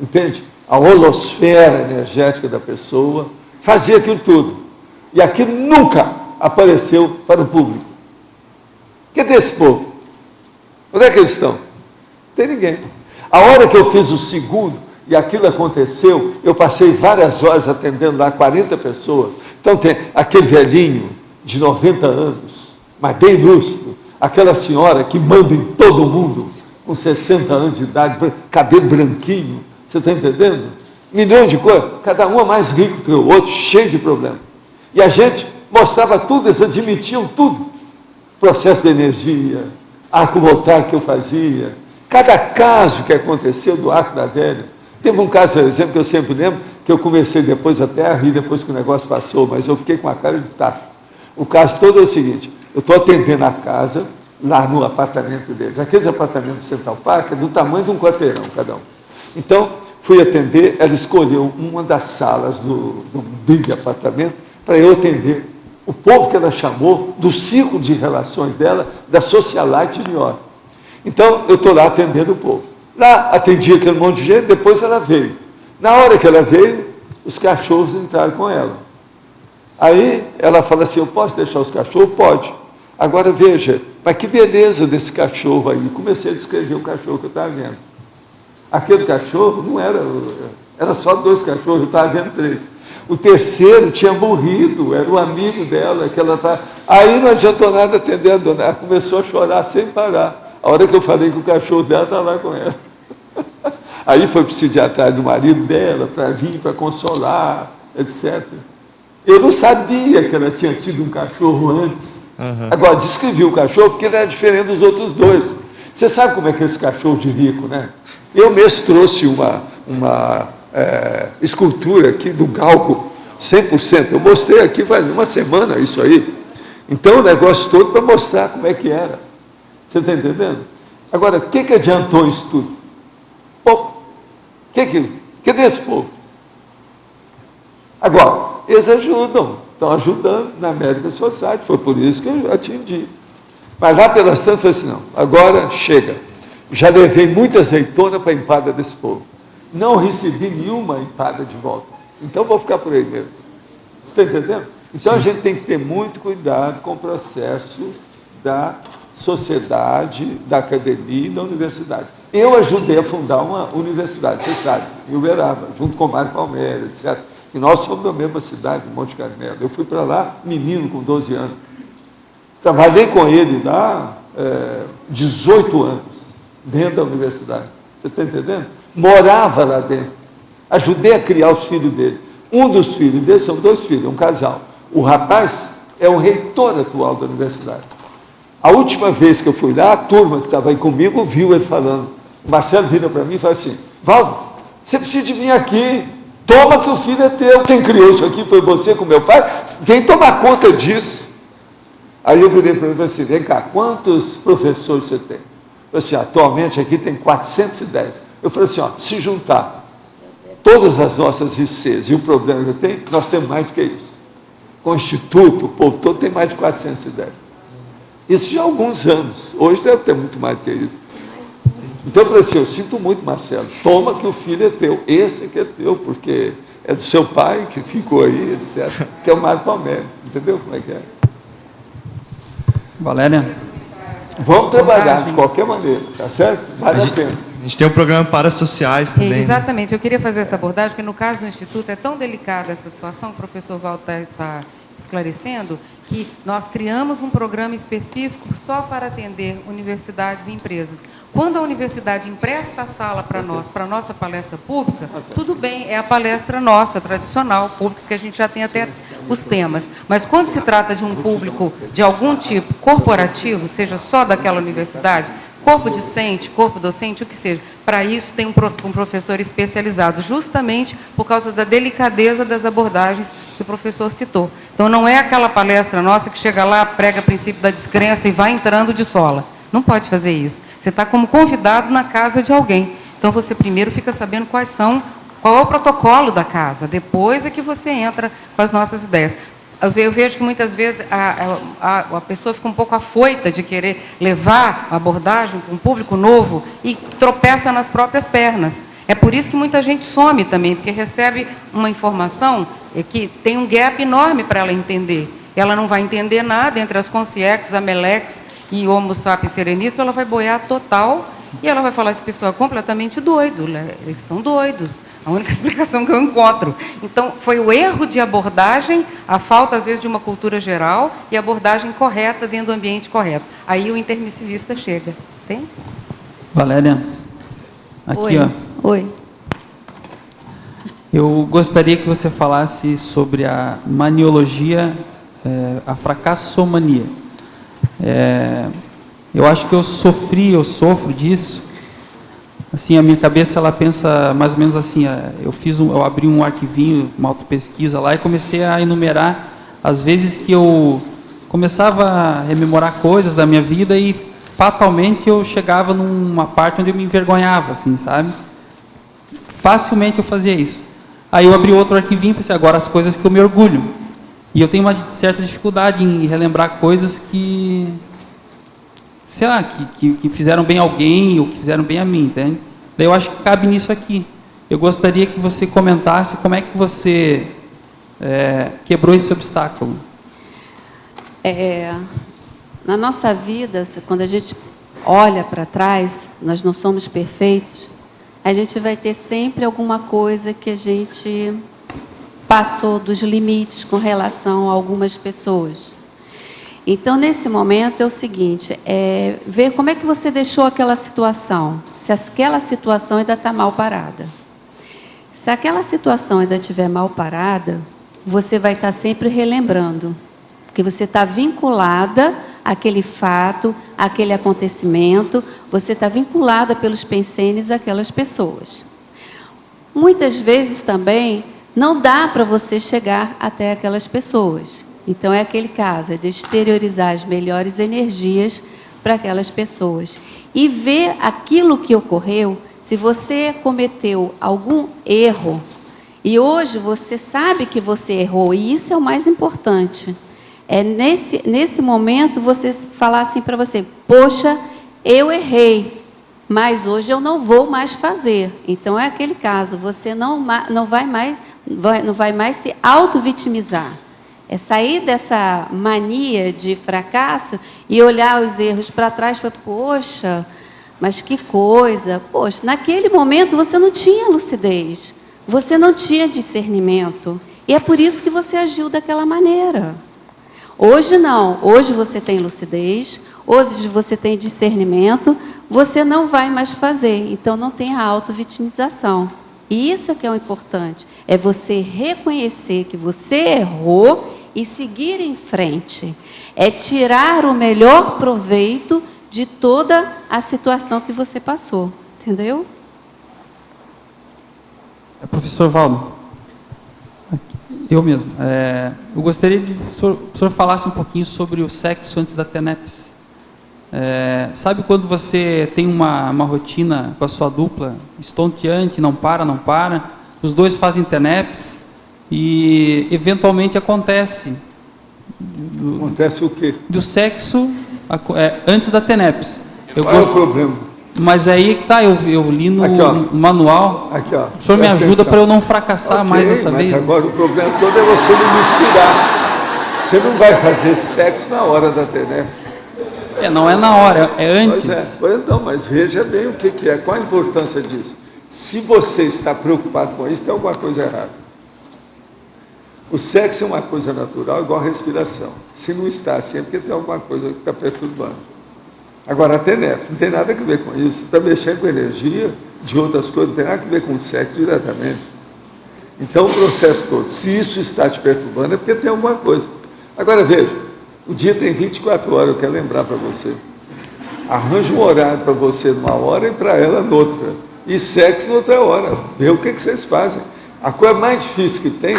entende? A holosfera energética da pessoa, fazia aquilo tudo. E aquilo nunca apareceu para o público. Cadê esse povo? Onde é que eles estão? Não tem ninguém. A hora que eu fiz o segundo, e aquilo aconteceu, eu passei várias horas atendendo lá 40 pessoas. Então tem aquele velhinho de 90 anos, mas bem lúcido, aquela senhora que manda em todo mundo, com 60 anos de idade, cabelo branquinho, você está entendendo? Milhões de coisas, cada um é mais rico que o outro, cheio de problemas. E a gente mostrava tudo, eles admitiam tudo. Processo de energia, arco voltaico que eu fazia, cada caso que aconteceu do Arco da Velha. Teve um caso, por exemplo, que eu sempre lembro, que eu comecei depois até a rir, depois que o negócio passou, mas eu fiquei com a cara de tacho. O caso todo é o seguinte, eu estou atendendo a casa, lá no apartamento deles. Aqueles apartamentos do Central Park é do tamanho de um quarteirão, cada um. Então, fui atender, ela escolheu uma das salas do big apartamento para eu atender o povo que ela chamou do ciclo de relações dela, da socialite New York. Então, eu estou lá atendendo o povo. Lá, atendi aquele monte de gente, depois ela veio. Na hora que ela veio, os cachorros entraram com ela. Aí, ela fala assim, eu posso deixar os cachorros? Pode. Agora, veja, mas que beleza desse cachorro aí. Comecei a descrever o cachorro que eu estava vendo. Aquele cachorro não era só 2 cachorros, eu estava vendo 3. O terceiro tinha morrido, era um amigo dela, que ela estava... Aí não adiantou nada atender a dona, ela começou a chorar sem parar. A hora que eu falei que o cachorro dela estava lá com ela. Aí foi preciso ir atrás do marido dela, para vir, para consolar, etc. Eu não sabia que ela tinha tido um cachorro antes. Agora, descrevi o cachorro porque ele era diferente dos outros 2. Você sabe como é que é esse cachorro de rico, né? Eu mesmo trouxe uma escultura aqui do Galgo, 100%. Eu mostrei aqui faz uma semana isso aí. Então, o negócio todo para mostrar como é que era. Você está entendendo? Agora, o que adiantou isso tudo? Pouco. Cadê esse povo? Agora, eles ajudam, estão ajudando na American Society, foi por isso que eu atendi. Mas lá pelas tantas, eu falei assim, não, agora chega. Já levei muita azeitona para a empada desse povo. Não recebi nenhuma empada de volta. Então, vou ficar por aí mesmo. Você está entendendo? Então, a gente tem que ter muito cuidado com o processo da sociedade, da academia e da universidade. Eu ajudei a fundar uma universidade, você sabe, em Uberaba, junto com o Mário Palmeira, etc. E nós somos da mesma cidade, Monte Carmelo. Eu fui para lá, menino, com 12 anos. Trabalhei com ele lá 18 anos, dentro da universidade. Você está entendendo? Morava lá dentro. Ajudei a criar os filhos dele. Um dos filhos dele, são 2 filhos, um casal. O rapaz é o reitor atual da universidade. A última vez que eu fui lá, a turma que estava aí comigo viu ele falando. O Marcelo vira para mim e fala assim, Valdo, você precisa de vir aqui, toma que o filho é teu. Quem criou isso aqui foi você com meu pai, vem tomar conta disso. Aí eu virei para ele e falei assim, vem cá, quantos professores você tem? Eu falei assim, atualmente aqui tem 410. Eu falei assim, ó, se juntar todas as nossas ICs e o problema que eu tenho, nós temos mais do que isso. Com o Instituto, o povo todo tem mais de 410. Isso já há alguns anos. Hoje deve ter muito mais do que isso. Então eu falei assim, eu sinto muito, Marcelo, toma que o filho é teu. Esse aqui é teu, porque é do seu pai que ficou aí, etc. Que é o Mário Palmeiras. Entendeu como é que é? Valéria? Vamos trabalhar de qualquer maneira, tá certo? Vale a pena. A gente tem um programa para sociais também. Exatamente, eu queria fazer essa abordagem, porque no caso do Instituto é tão delicada essa situação, o professor Walter está esclarecendo, que nós criamos um programa específico só para atender universidades e empresas. Quando a universidade empresta a sala para nós, para a nossa palestra pública, tudo bem, é a palestra nossa, tradicional, pública, que a gente já tem até os temas. Mas quando se trata de um público de algum tipo corporativo, seja só daquela universidade, corpo discente, corpo docente, o que seja, para isso tem um professor especializado, justamente por causa da delicadeza das abordagens que o professor citou. Então, não é aquela palestra nossa que chega lá, prega o princípio da descrença e vai entrando de sola. Não pode fazer isso. Você está como convidado na casa de alguém. Então, você primeiro fica sabendo qual é o protocolo da casa, depois é que você entra com as nossas ideias. Eu vejo que muitas vezes a pessoa fica um pouco afoita de querer levar a abordagem para um público novo e tropeça nas próprias pernas. É por isso que muita gente some também, porque recebe uma informação que tem um gap enorme para ela entender. Ela não vai entender nada entre as consciex, amelex e homo sapiens sereníssimo, ela vai boiar total e ela vai falar, esse pessoal é completamente doido, eles são doidos. A única explicação que eu encontro. Então, foi o erro de abordagem, a falta, às vezes, de uma cultura geral e a abordagem correta dentro do ambiente correto. Aí o intermissivista chega. Entende? Valéria, aqui, Oi. ó. Oi. Eu gostaria que você falasse sobre a maniologia, a fracassomania. Eu acho que eu sofro disso. Assim, a minha cabeça ela pensa mais ou menos assim. Eu abri um arquivinho, uma autopesquisa lá e comecei a enumerar as vezes que eu começava a rememorar coisas da minha vida e fatalmente eu chegava numa parte onde eu me envergonhava, assim, sabe? Facilmente eu fazia isso. Aí eu abri outro arquivinho e pensei, agora as coisas que eu me orgulho. E eu tenho uma certa dificuldade em relembrar coisas que, sei lá, que fizeram bem a alguém ou que fizeram bem a mim, entende? Daí eu acho que cabe nisso aqui. Eu gostaria que você comentasse como é que você quebrou esse obstáculo. Na nossa vida, quando a gente olha para trás, nós não somos perfeitos, a gente vai ter sempre alguma coisa que a gente passou dos limites com relação a algumas pessoas. Então, nesse momento, é o seguinte, ver como é que você deixou aquela situação, se aquela situação ainda está mal parada. Se aquela situação ainda estiver mal parada, você vai estar sempre relembrando, porque você está vinculada àquele fato, àquele acontecimento, você está vinculada pelos pensenes àquelas pessoas. Muitas vezes também não dá para você chegar até aquelas pessoas. Então, é aquele caso, é de exteriorizar as melhores energias para aquelas pessoas. E ver aquilo que ocorreu, se você cometeu algum erro, e hoje você sabe que você errou, e isso é o mais importante. É nesse momento você falar assim para você, poxa, eu errei, mas hoje eu não vou mais fazer. Então, é aquele caso, você não vai mais se auto-vitimizar. É sair dessa mania de fracasso e olhar os erros para trás e falar, poxa, mas que coisa. Poxa, naquele momento você não tinha lucidez, você não tinha discernimento. E é por isso que você agiu daquela maneira. Hoje não, hoje você tem lucidez, hoje você tem discernimento, você não vai mais fazer. Então não tem a auto-vitimização. E isso é que é o importante, é você reconhecer que você errou e seguir em frente. É tirar o melhor proveito de toda a situação que você passou. Entendeu? Professor Valdo, eu mesmo. Eu gostaria de que o senhor falasse um pouquinho sobre o sexo antes da TENEPS. Sabe quando você tem uma rotina com a sua dupla estonteante, não para, os dois fazem TENEPS e eventualmente acontece. Acontece o quê? Do sexo antes da TENEPS. Qual é o problema? Mas aí que tá, eu li no aqui, manual. Aqui, ó, o senhor me ajuda para eu não fracassar mais dessa vez? Mas agora o problema todo é você não misturar. Você não vai fazer sexo na hora da TENEPS. Não é na hora, é antes. Pois então, mas veja bem o que é, qual a importância disso. Se você está preocupado com isso, tem alguma coisa errada. O sexo é uma coisa natural, igual a respiração. Se não está assim, é porque tem alguma coisa que está perturbando. Agora, a TENEPS não tem nada a ver com isso. Está mexendo com energia de outras coisas, não tem nada a ver com o sexo diretamente. Então, o processo todo, se isso está te perturbando, é porque tem alguma coisa. Agora, veja, o dia tem 24 horas, eu quero lembrar para você. Arranja um horário para você numa hora e para ela noutra. E sexo noutra hora. Vê o que vocês fazem. A coisa mais difícil que tem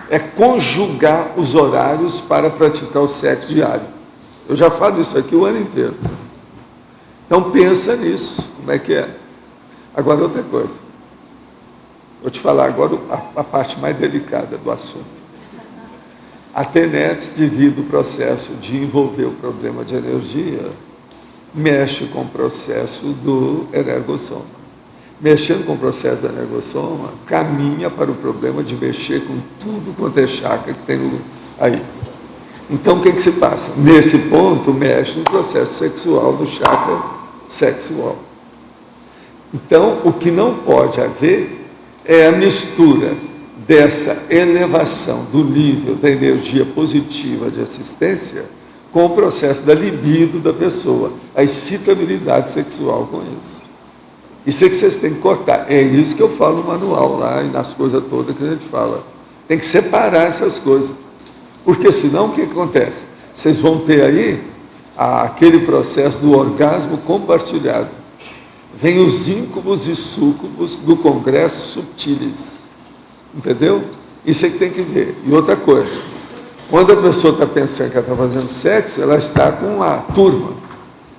é conjugar os horários para praticar o sexo diário. Eu já falo isso aqui o ano inteiro. Então, pensa nisso, como é que é. Agora, outra coisa. Vou te falar agora a parte mais delicada do assunto. A TENEPS, devido ao processo de envolver o problema de energia, mexe com o processo do energossoma. Mexendo com o processo do energossoma, caminha para o problema de mexer com tudo quanto é chakra que tem aí. Então, o que se passa? Nesse ponto, mexe no processo sexual do chakra sexual. Então, o que não pode haver é a mistura dessa elevação do nível da energia positiva de assistência com o processo da libido da pessoa, a excitabilidade sexual com isso. Isso é que vocês têm que cortar. É isso que eu falo no manual lá e nas coisas todas que a gente fala. Tem que separar essas coisas. Porque senão o que acontece? Vocês vão ter aí aquele processo do orgasmo compartilhado. Vem os íncubos e súcubos do congresso subtilis. Entendeu? Isso é que tem que ver. E outra coisa, quando a pessoa está pensando que ela está fazendo sexo, ela está com uma turma.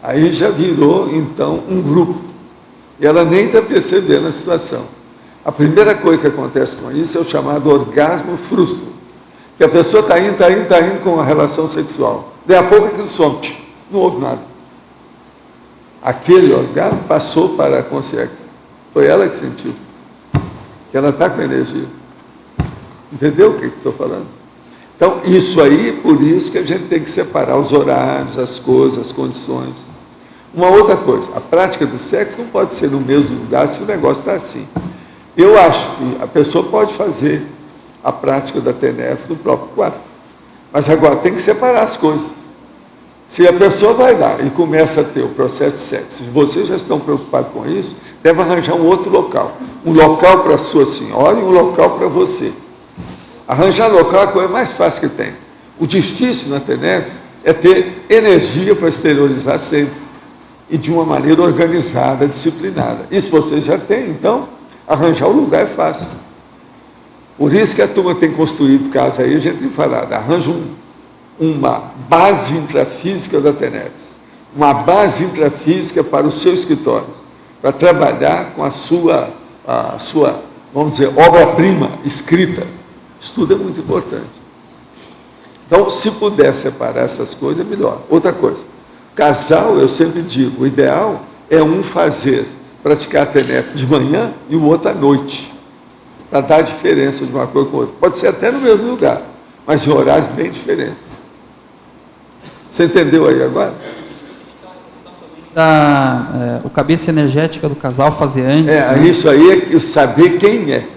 Aí já virou, então, um grupo. E ela nem está percebendo a situação. A primeira coisa que acontece com isso é o chamado orgasmo frustro. Que a pessoa está indo com a relação sexual. Daí a pouco aquilo some. Não houve nada. Aquele orgasmo passou para a consciência. Foi ela que sentiu. Que ela está com energia. Entendeu o que estou falando? Então, isso aí, por isso que a gente tem que separar os horários, as coisas, as condições. Uma outra coisa, a prática do sexo não pode ser no mesmo lugar se o negócio está assim. Eu acho que a pessoa pode fazer a prática da TENEPS no próprio quarto. Mas agora tem que separar as coisas. Se a pessoa vai lá e começa a ter o processo de sexo, se vocês já estão preocupados com isso, deve arranjar um outro local. Um local para a sua senhora e um local para você. Arranjar local é a coisa mais fácil que tem. O difícil na TENEPS é ter energia para exteriorizar sempre. E de uma maneira organizada, disciplinada. Isso vocês já têm, então, arranjar o lugar é fácil. Por isso que a turma tem construído casa aí, a gente tem falado, arranja uma base intrafísica da TENEPS, uma base intrafísica para o seu escritório, para trabalhar com a sua, vamos dizer, obra-prima escrita. Isso tudo é muito importante. Então, se puder separar essas coisas, é melhor. Outra coisa, casal, eu sempre digo, o ideal é um praticar a TENEPS de manhã e o outro à noite, para dar a diferença de uma coisa com outra. Pode ser até no mesmo lugar, mas em horários bem diferentes. Você entendeu aí agora? O cabeça energética do casal fazer antes. Né? Isso aí é saber quem é.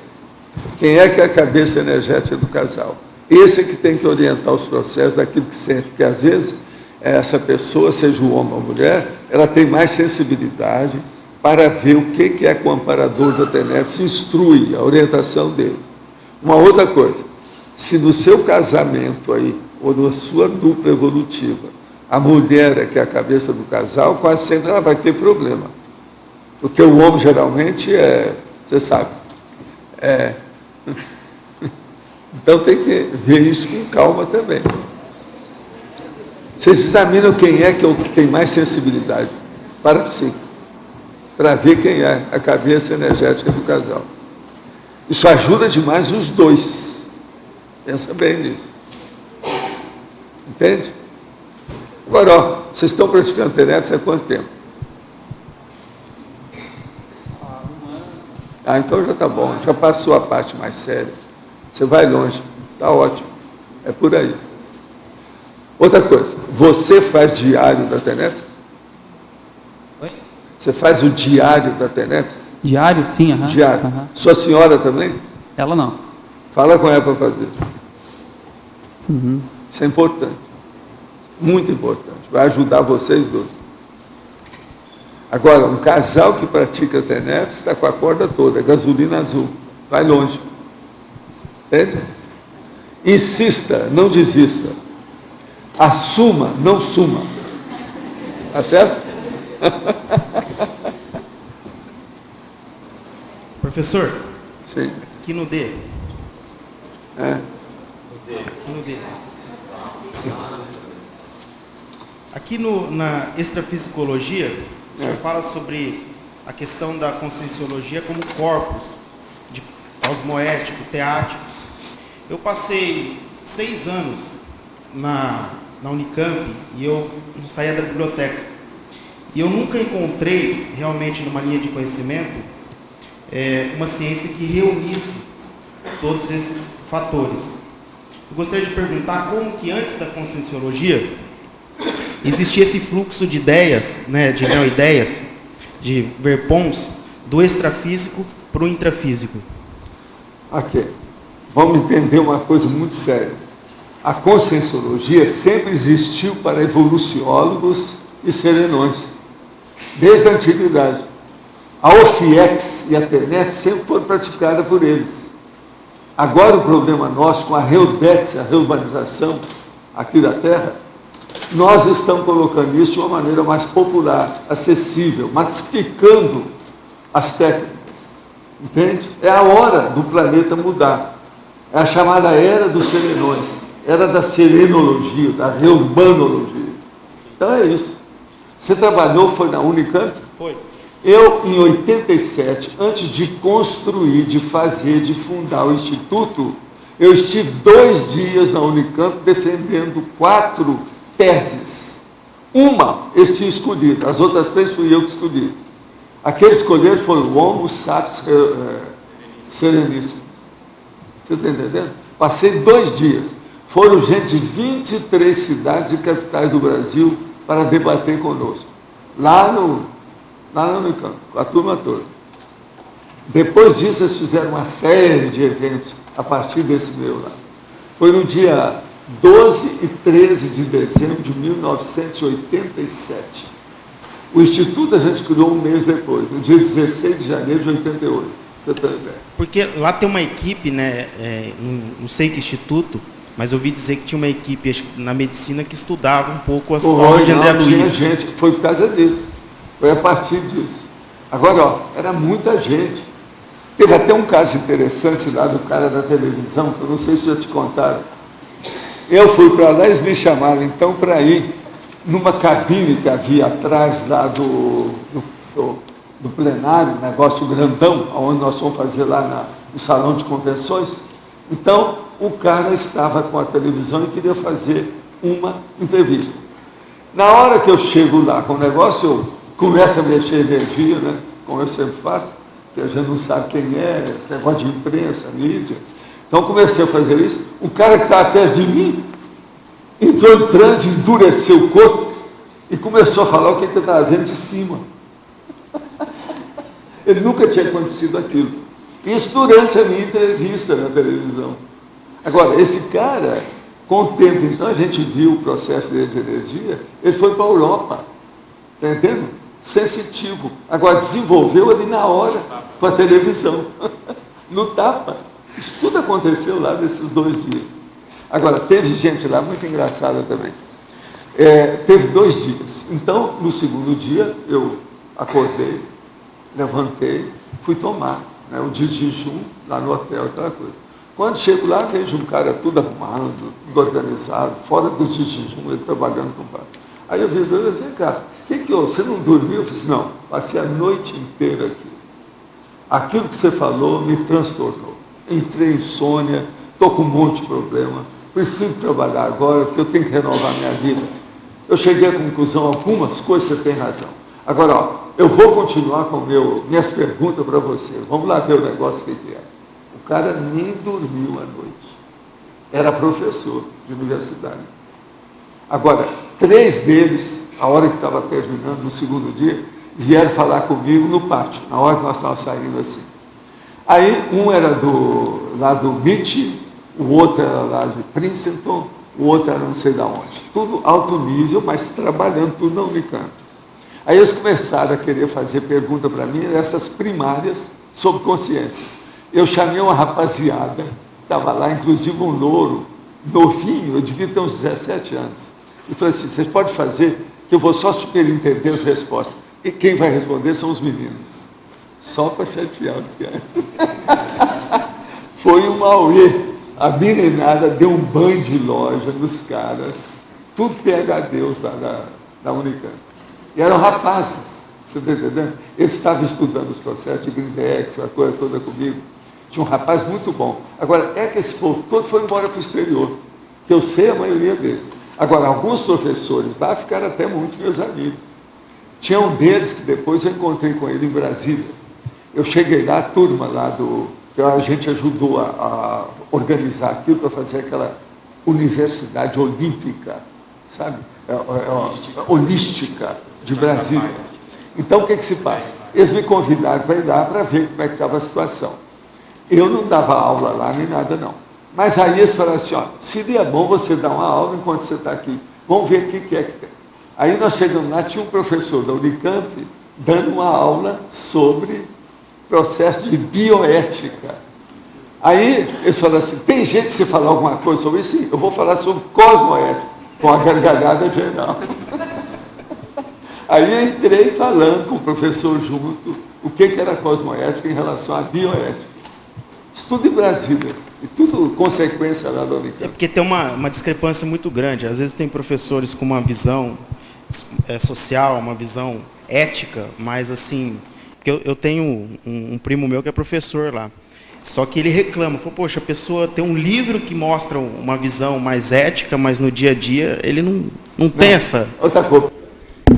Quem é que é a cabeça energética do casal. Esse é que tem que orientar os processos daquilo que sente, porque às vezes essa pessoa, seja o homem ou a mulher, ela tem mais sensibilidade para ver o que é que o amparador da TENEPS instrui a orientação dele. Uma outra coisa, se no seu casamento aí, ou na sua dupla evolutiva. A mulher, que é a cabeça do casal, quase sempre ela vai ter problema. Porque o homem, geralmente, você sabe, Então tem que ver isso com calma também. Vocês examinam quem é que tem mais sensibilidade para si, para ver quem é a cabeça energética do casal. Isso ajuda demais os dois. Pensa bem nisso. Entende? Agora, ó, vocês estão praticando TENEPS há quanto tempo? Ah, então já está bom, já passou a parte mais séria. Você vai longe, está ótimo. É por aí. Outra coisa, você faz diário da TENEPS? Oi? Você faz o diário da TENEPS? Diário, sim. Diário. Sua senhora também? Ela não. Fala com ela para fazer. Isso é importante. Muito importante. Vai ajudar vocês dois. Agora, um casal que pratica TENEPS está com a corda toda, gasolina azul. Vai longe. Entende? Insista, não desista. Assuma, não suma. Tá certo? Professor, sim. Aqui no D. É. Aqui no D. Aqui na extrafisicologia, o senhor fala sobre a questão da conscienciologia como corpus osmoético, teático. Eu passei 6 anos na Unicamp e eu não saía da biblioteca. E eu nunca encontrei, realmente, numa linha de conhecimento, uma ciência que reunisse todos esses fatores. Eu gostaria de perguntar como que antes da conscienciologia existia esse fluxo de ideias, né, de neo-ideias, de verpons, do extrafísico para o intrafísico. Ok. Vamos entender uma coisa muito séria. A conscienciologia sempre existiu para evoluciólogos e serenões, desde a antiguidade. A OFIEX e a TENEPS sempre foram praticadas por eles. Agora o problema nosso com a REUDEX, a reurbanização aqui da Terra, nós estamos colocando isso de uma maneira mais popular, acessível, massificando as técnicas. Entende? É a hora do planeta mudar. É a chamada era dos serenões, era da serenologia, da reurbanologia. Então é isso. Você trabalhou, foi na Unicamp? Foi. Eu, em 87, antes de construir, de fazer, de fundar o Instituto, eu estive 2 dias na Unicamp defendendo 4 teses. Uma eles tinham escolhido, as outras 3 fui eu que escolhi. Aqueles escolhidos foram o Homo sapiens sereníssimo. Você está entendendo? Passei 2 dias. Foram gente de 23 cidades e capitais do Brasil para debater conosco. Lá no Unicamp, com a turma toda. Depois disso, eles fizeram uma série de eventos a partir desse meu lá. Foi no dia 12 e 13 de dezembro de 1987. O Instituto a gente criou um mês depois, no dia 16 de janeiro de 88. Você tem ideia? Porque lá tem uma equipe, né, não sei que instituto, mas eu ouvi dizer que tinha uma equipe na medicina que estudava um pouco as obras de André Luiz. Tinha gente que foi por causa disso. Foi a partir disso. Agora, ó, era muita gente. Teve até um caso interessante lá do cara da televisão, que eu não sei se já te contaram. Eu fui para lá, eles me chamaram então para ir numa cabine que havia atrás lá do plenário, um negócio grandão, onde nós fomos fazer lá no salão de convenções. Então, o cara estava com a televisão e queria fazer uma entrevista. Na hora que eu chego lá com o negócio, eu começo a mexer energia, né? Como eu sempre faço, porque a gente não sabe quem é, esse negócio de imprensa, mídia. Então, comecei a fazer isso. O cara que estava perto de mim entrou em transe, endureceu o corpo e começou a falar o que eu estava vendo de cima. Ele nunca tinha acontecido aquilo. Isso durante a minha entrevista na televisão. Agora, esse cara, com o tempo, então, a gente viu o processo dele de energia, ele foi para a Europa. Está entendendo? Sensitivo. Agora, desenvolveu ali na hora, para a televisão. No tapa. Isso tudo aconteceu lá nesses 2 dias. Agora, teve gente lá muito engraçada também. Teve 2 dias. Então, no segundo dia, eu acordei, levantei, fui tomar, né, o dia de jejum lá no hotel, aquela coisa. Quando chego lá, vejo um cara tudo arrumado, tudo organizado, fora do dia de jejum, ele trabalhando com o pai. Aí eu vi, vem cá, que houve? Você não dormiu? Eu falei assim, não, passei a noite inteira aqui. Aquilo que você falou me transtornou. Entrei em insônia, estou com um monte de problema, preciso trabalhar agora, porque eu tenho que renovar minha vida. Eu cheguei à conclusão, algumas coisas você tem razão. Agora, ó, eu vou continuar com minhas perguntas para você. Vamos lá ver o negócio que é. O cara nem dormiu à noite. Era professor de universidade. Agora, 3 deles, a hora que estava terminando, no segundo dia, vieram falar comigo no pátio, na hora que nós estávamos saindo assim. Aí, um era lá do MIT, o outro era lá de Princeton, o outro era não sei de onde. Tudo alto nível, mas trabalhando tudo na Unicamp. Aí eles começaram a querer fazer pergunta para mim, essas primárias, sobre consciência. Eu chamei uma rapaziada, estava lá, inclusive um louro, novinho, eu devia ter uns 17 anos. E falei assim, vocês podem fazer, que eu vou só superintender as respostas. E quem vai responder são os meninos. Só para chatear os caras. Foi um auê. A meninada deu um banho de loja nos caras, tudo PhDs lá da Unicamp. E eram rapazes, você está entendendo? Eles estavam estudando os processos de Grindex, a coisa toda comigo. Tinha um rapaz muito bom. Agora, que esse povo todo foi embora para o exterior, que eu sei a maioria deles. Agora, alguns professores lá ficaram até muito meus amigos. Tinha um deles que depois eu encontrei com ele em Brasília. Eu cheguei lá, a turma lá que a gente ajudou a organizar aquilo para fazer aquela universidade olímpica, sabe? Holística de Brasília. Então, o que se passa? Eles me convidaram para ir lá para ver como é que estava a situação. Eu não dava aula lá, nem nada, não. Mas aí eles falaram assim, ó, seria bom você dar uma aula enquanto você está aqui. Vamos ver o que é que tem. Aí nós chegamos lá, tinha um professor da Unicamp dando uma aula sobre processo de bioética. Aí eles falaram assim, tem jeito de você falar alguma coisa sobre isso? Sim, eu vou falar sobre cosmoética, com a gargalhada geral. Aí eu entrei falando com o professor junto o que era cosmoética em relação à bioética. Estudo em Brasília, e tudo consequência lá da Unicamp. É porque tem uma discrepância muito grande. Às vezes tem professores com uma visão social, uma visão ética, mas assim... Porque eu tenho um primo meu que é professor lá. Só que ele reclama, fala, poxa, a pessoa tem um livro que mostra uma visão mais ética, mas no dia a dia ele não tem essa... Outra coisa,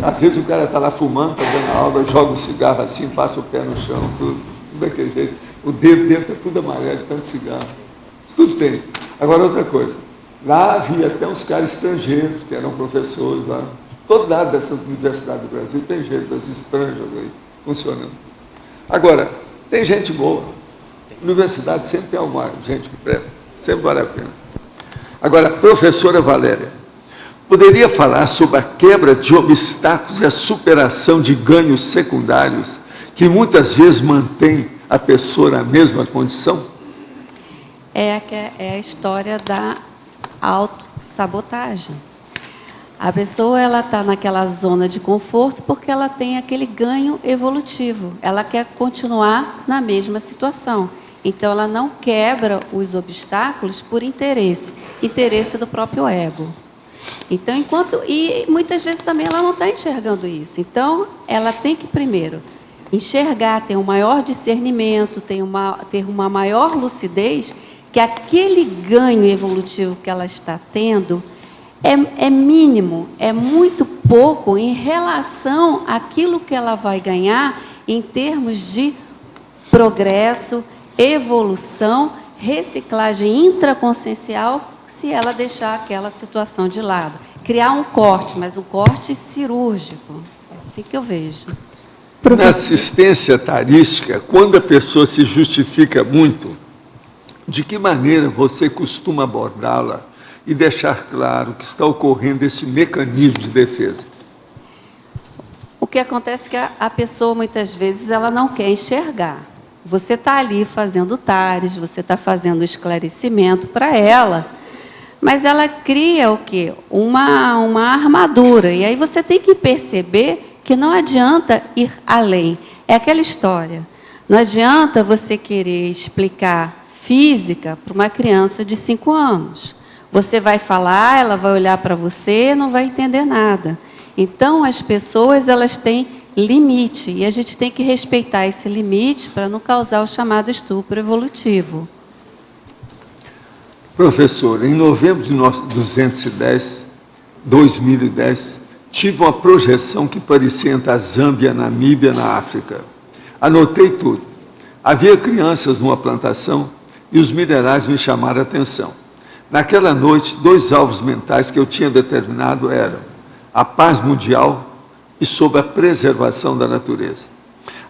às vezes o cara está lá fumando, está dando aula, joga um cigarro assim, passa o pé no chão, tudo daquele jeito. O dedo dentro está tudo amarelo, tanto cigarro. Isso tudo tem. Agora, outra coisa, lá havia até uns caras estrangeiros, que eram professores lá. Todo lado dessa universidade do Brasil tem gente das estranjas aí, funcionando. Agora, tem gente boa. Universidade sempre tem alguma gente que presta, sempre vale a pena. Agora, professora Valéria, poderia falar sobre a quebra de obstáculos e a superação de ganhos secundários que muitas vezes mantém a pessoa na mesma condição? É a história da autossabotagem. A pessoa está naquela zona de conforto porque ela tem aquele ganho evolutivo. Ela quer continuar na mesma situação. Então, ela não quebra os obstáculos por interesse do próprio ego. Então, e muitas vezes também ela não está enxergando isso. Então, ela tem que primeiro enxergar, ter um maior discernimento, ter uma maior lucidez, que aquele ganho evolutivo que ela está tendo é mínimo, é muito pouco em relação àquilo que ela vai ganhar em termos de progresso, evolução, reciclagem intraconsciencial, se ela deixar aquela situação de lado. Criar um corte, mas um corte cirúrgico. É assim que eu vejo. Na assistência tarística, quando a pessoa se justifica muito, de que maneira você costuma abordá-la e deixar claro que está ocorrendo esse mecanismo de defesa? O que acontece é que a pessoa, muitas vezes, ela não quer enxergar. Você está ali fazendo TARES, você está fazendo esclarecimento para ela, mas ela cria o quê? Uma armadura. E aí você tem que perceber que não adianta ir além. É aquela história. Não adianta você querer explicar física para uma criança de 5 anos. Você vai falar, ela vai olhar para você, não vai entender nada. Então, as pessoas, elas têm limite, e a gente tem que respeitar esse limite para não causar o chamado estupro evolutivo. Professor, em novembro de 2010, tive uma projeção que parecia entre a Zâmbia, a Namíbia e a África. Anotei tudo. Havia crianças numa plantação e os minerais me chamaram a atenção. Naquela noite, 2 alvos mentais que eu tinha determinado eram a paz mundial e sobre a preservação da natureza.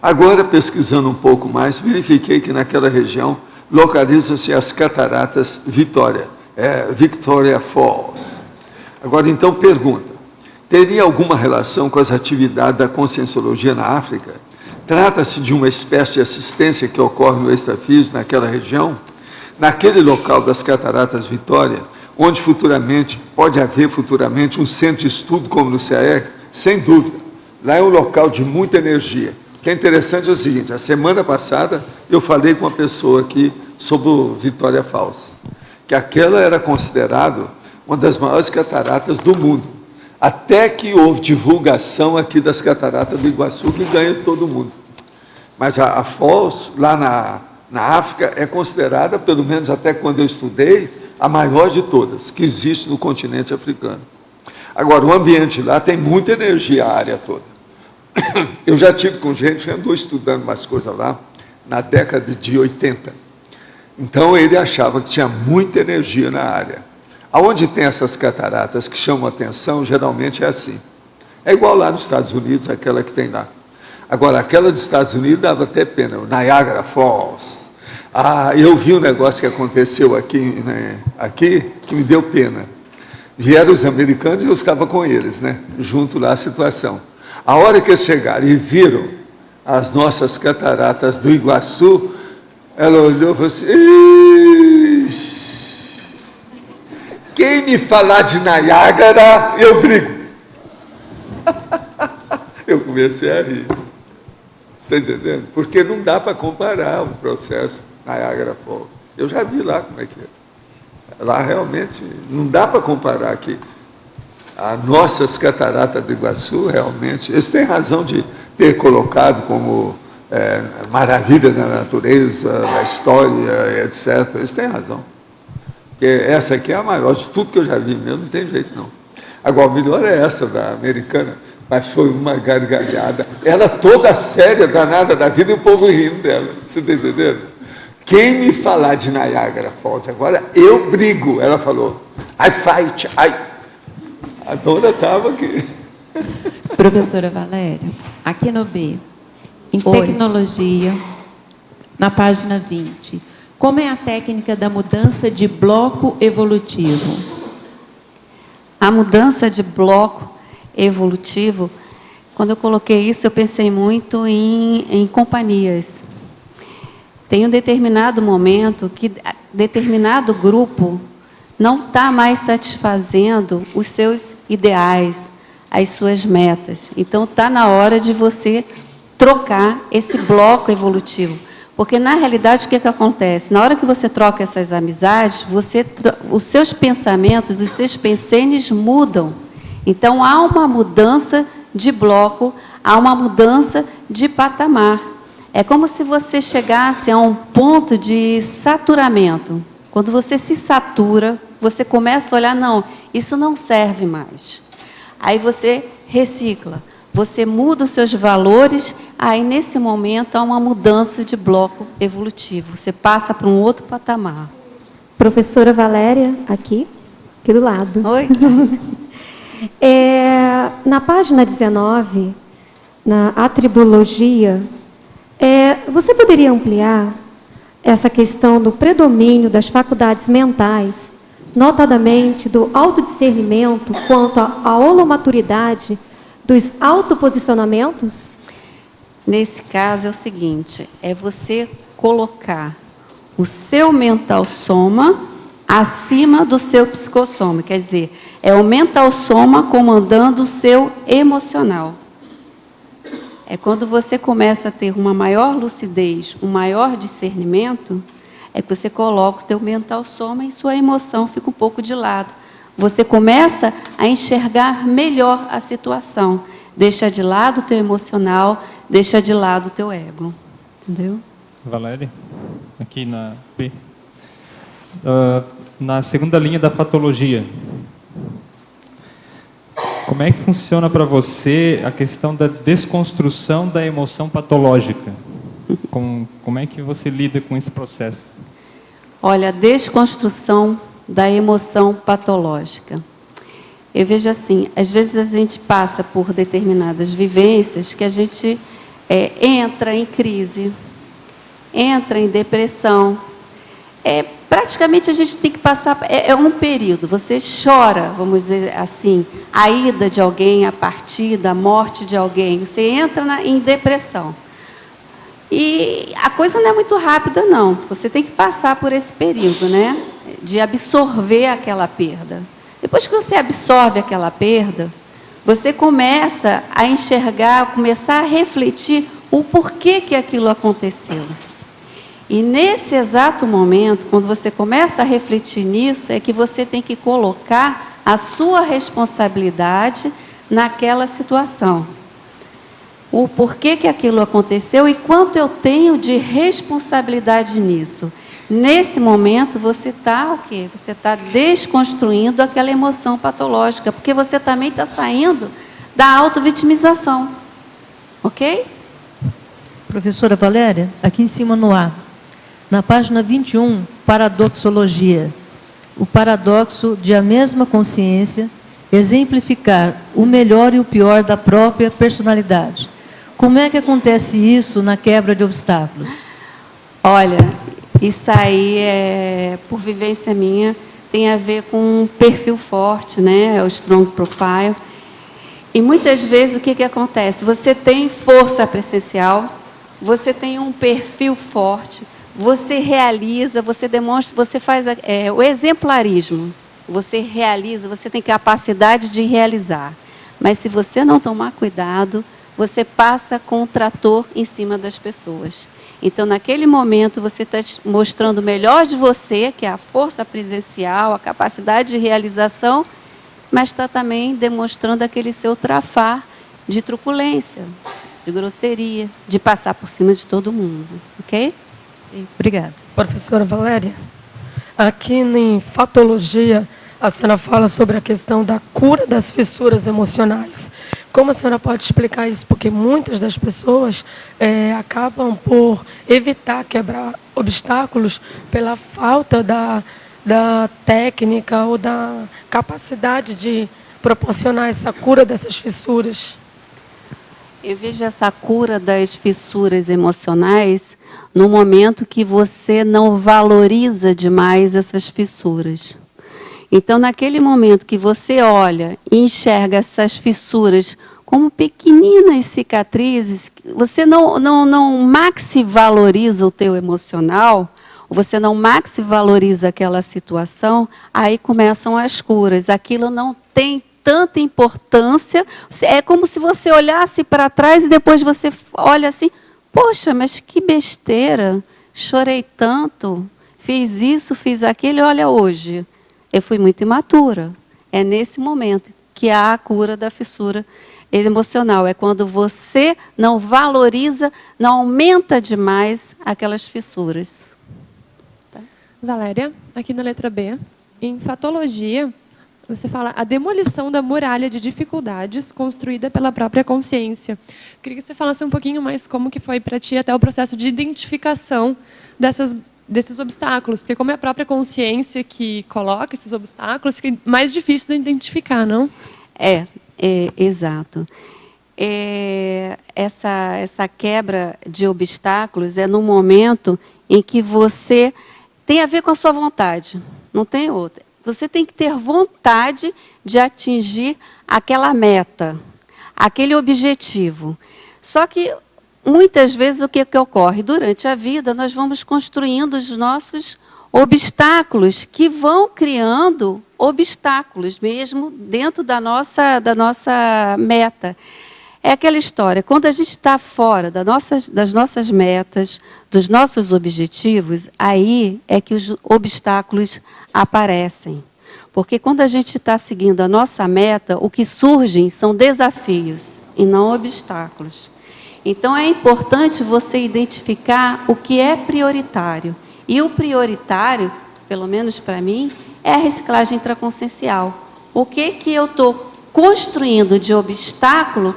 Agora, pesquisando um pouco mais, verifiquei que naquela região localizam-se as cataratas Victoria Falls. Agora, então, pergunta, teria alguma relação com as atividades da conscienciologia na África? Trata-se de uma espécie de assistência que ocorre no extrafísico naquela região? Naquele local das cataratas Victoria, onde pode haver futuramente um centro de estudo como no CAE, sem dúvida. Lá é um local de muita energia. O que é interessante é o seguinte, a semana passada eu falei com uma pessoa aqui sobre o Victoria Falls, que aquela era considerada uma das maiores cataratas do mundo. Até que houve divulgação aqui das cataratas do Iguaçu, que ganha todo mundo. Mas a Falls, lá na África, é considerada, pelo menos até quando eu estudei, a maior de todas, que existe no continente africano. Agora, o ambiente lá tem muita energia, a área toda. Eu já tive com gente que andou estudando umas coisas lá, na década de 80. Então, ele achava que tinha muita energia na área. Aonde tem essas cataratas que chamam a atenção, geralmente é assim. É igual lá nos Estados Unidos, aquela que tem lá. Agora, aquela dos Estados Unidos dava até pena, o Niagara Falls. Eu vi um negócio que aconteceu aqui, né, que me deu pena. Vieram os americanos e eu estava com eles, né, junto lá à situação. A hora que eles chegaram e viram as nossas cataratas do Iguaçu, ela olhou e falou assim, quem me falar de Niágara, eu brigo. Eu comecei a rir. Você está entendendo? Porque não dá para comparar o processo Niagara Falls. Eu já vi lá como é que é. Lá realmente não dá para comparar aqui. As nossas cataratas do Iguaçu, realmente, eles têm razão de ter colocado como maravilha da natureza, da história, etc. Eles têm razão. Porque essa aqui é a maior de tudo que eu já vi mesmo, não tem jeito não. Agora, o melhor é essa da americana, mas foi uma gargalhada. Ela toda séria, danada da vida, e o povo rindo dela. Você está entendendo? Quem me falar de Niagara Falls agora, eu brigo. Ela falou, I fight, A dona estava aqui. Professora Valéria, aqui no B, em tecnologia, na página 20, como é a técnica da mudança de bloco evolutivo? A mudança de bloco evolutivo, quando eu coloquei isso, eu pensei muito em companhias. Tem um determinado momento que determinado grupo não está mais satisfazendo os seus ideais, as suas metas. Então, está na hora de você trocar esse bloco evolutivo. Porque, na realidade, o que acontece? Na hora que você troca essas amizades, os seus pensamentos, os seus pensenes mudam. Então, há uma mudança de bloco, há uma mudança de patamar. É como se você chegasse a um ponto de saturamento. Quando você se satura, você começa a olhar, não, isso não serve mais. Aí você recicla, você muda os seus valores, aí nesse momento há uma mudança de bloco evolutivo. Você passa para um outro patamar. Professora Valéria, aqui do lado. Oi. Na página 19, na atribologia, você poderia ampliar essa questão do predomínio das faculdades mentais, notadamente do autodiscernimento quanto à holomaturidade dos autoposicionamentos? Nesse caso é o seguinte, é você colocar o seu mental soma acima do seu psicossoma. Quer dizer, é o mental soma comandando o seu emocional. É quando você começa a ter uma maior lucidez, um maior discernimento, é que você coloca o teu mental soma e sua emoção fica um pouco de lado. Você começa a enxergar melhor a situação. Deixa de lado o teu emocional, deixa de lado o teu ego. Entendeu? Valéria, aqui na B. Na segunda linha da patologia. Como é que funciona para você a questão da desconstrução da emoção patológica? Como é que você lida com esse processo? Olha, a desconstrução da emoção patológica. Eu vejo assim, às vezes a gente passa por determinadas vivências que a gente entra em crise, entra em depressão. Praticamente a gente tem que passar, é um período, você chora, vamos dizer assim, a ida de alguém, a partida, a morte de alguém, você entra em depressão. E a coisa não é muito rápida, não. Você tem que passar por esse período, né? De absorver aquela perda. Depois que você absorve aquela perda, você começa a enxergar, começar a refletir o porquê que aquilo aconteceu. E nesse exato momento, quando você começa a refletir nisso, é que você tem que colocar a sua responsabilidade naquela situação. O porquê que aquilo aconteceu e quanto eu tenho de responsabilidade nisso. Nesse momento, você está o quê? Você está desconstruindo aquela emoção patológica, porque você também está saindo da autovitimização. Ok? Professora Valéria, aqui em cima no A, na página 21, paradoxologia. O paradoxo de a mesma consciência exemplificar o melhor e o pior da própria personalidade. Como é que acontece isso na quebra de obstáculos? Olha, isso aí, por vivência minha, tem a ver com um perfil forte, né? É o strong profile. E muitas vezes o que acontece? Você tem força presencial, você tem um perfil forte, você realiza, você demonstra, você faz o exemplarismo. Você realiza, você tem capacidade de realizar. Mas se você não tomar cuidado, você passa com o trator em cima das pessoas. Então, naquele momento, você está mostrando o melhor de você, que é a força presencial, a capacidade de realização, mas está também demonstrando aquele seu trafar de truculência, de grosseria, de passar por cima de todo mundo. Ok? Obrigada. Professora Valéria, aqui em fatologia, a senhora fala sobre a questão da cura das fissuras emocionais. Como a senhora pode explicar isso? Porque muitas das pessoas acabam por evitar quebrar obstáculos pela falta da técnica ou da capacidade de proporcionar essa cura dessas fissuras. Eu vejo essa cura das fissuras emocionais no momento que você não valoriza demais essas fissuras. Então, naquele momento que você olha e enxerga essas fissuras como pequeninas cicatrizes, você não maxi-valoriza o teu emocional, você não maxi-valoriza aquela situação, aí começam as curas. Aquilo não tem tanta importância, é como se você olhasse para trás e depois você olha assim, poxa, mas que besteira, chorei tanto, fiz isso, fiz aquilo, e olha hoje. Eu fui muito imatura. É nesse momento que há a cura da fissura emocional. É quando você não valoriza, não aumenta demais aquelas fissuras. Tá. Valéria, aqui na letra B, em fatologia, você fala a demolição da muralha de dificuldades construída pela própria consciência. Queria que você falasse um pouquinho mais como que foi para ti até o processo de identificação desses obstáculos, porque como é a própria consciência que coloca esses obstáculos, fica mais difícil de identificar, não? Exato. Essa quebra de obstáculos é no momento em que você tem a ver com a sua vontade, não tem outra. Você tem que ter vontade de atingir aquela meta, aquele objetivo. Só que muitas vezes o que ocorre? Durante a vida, nós vamos construindo os nossos obstáculos que vão criando obstáculos mesmo dentro da nossa meta. É aquela história, quando a gente está fora das nossas metas, dos nossos objetivos, aí é que os obstáculos aparecem. Porque quando a gente está seguindo a nossa meta, o que surgem são desafios e não obstáculos. Então, é importante você identificar o que é prioritário. E o prioritário, pelo menos para mim, é a reciclagem intraconsciencial. O que eu estou construindo de obstáculo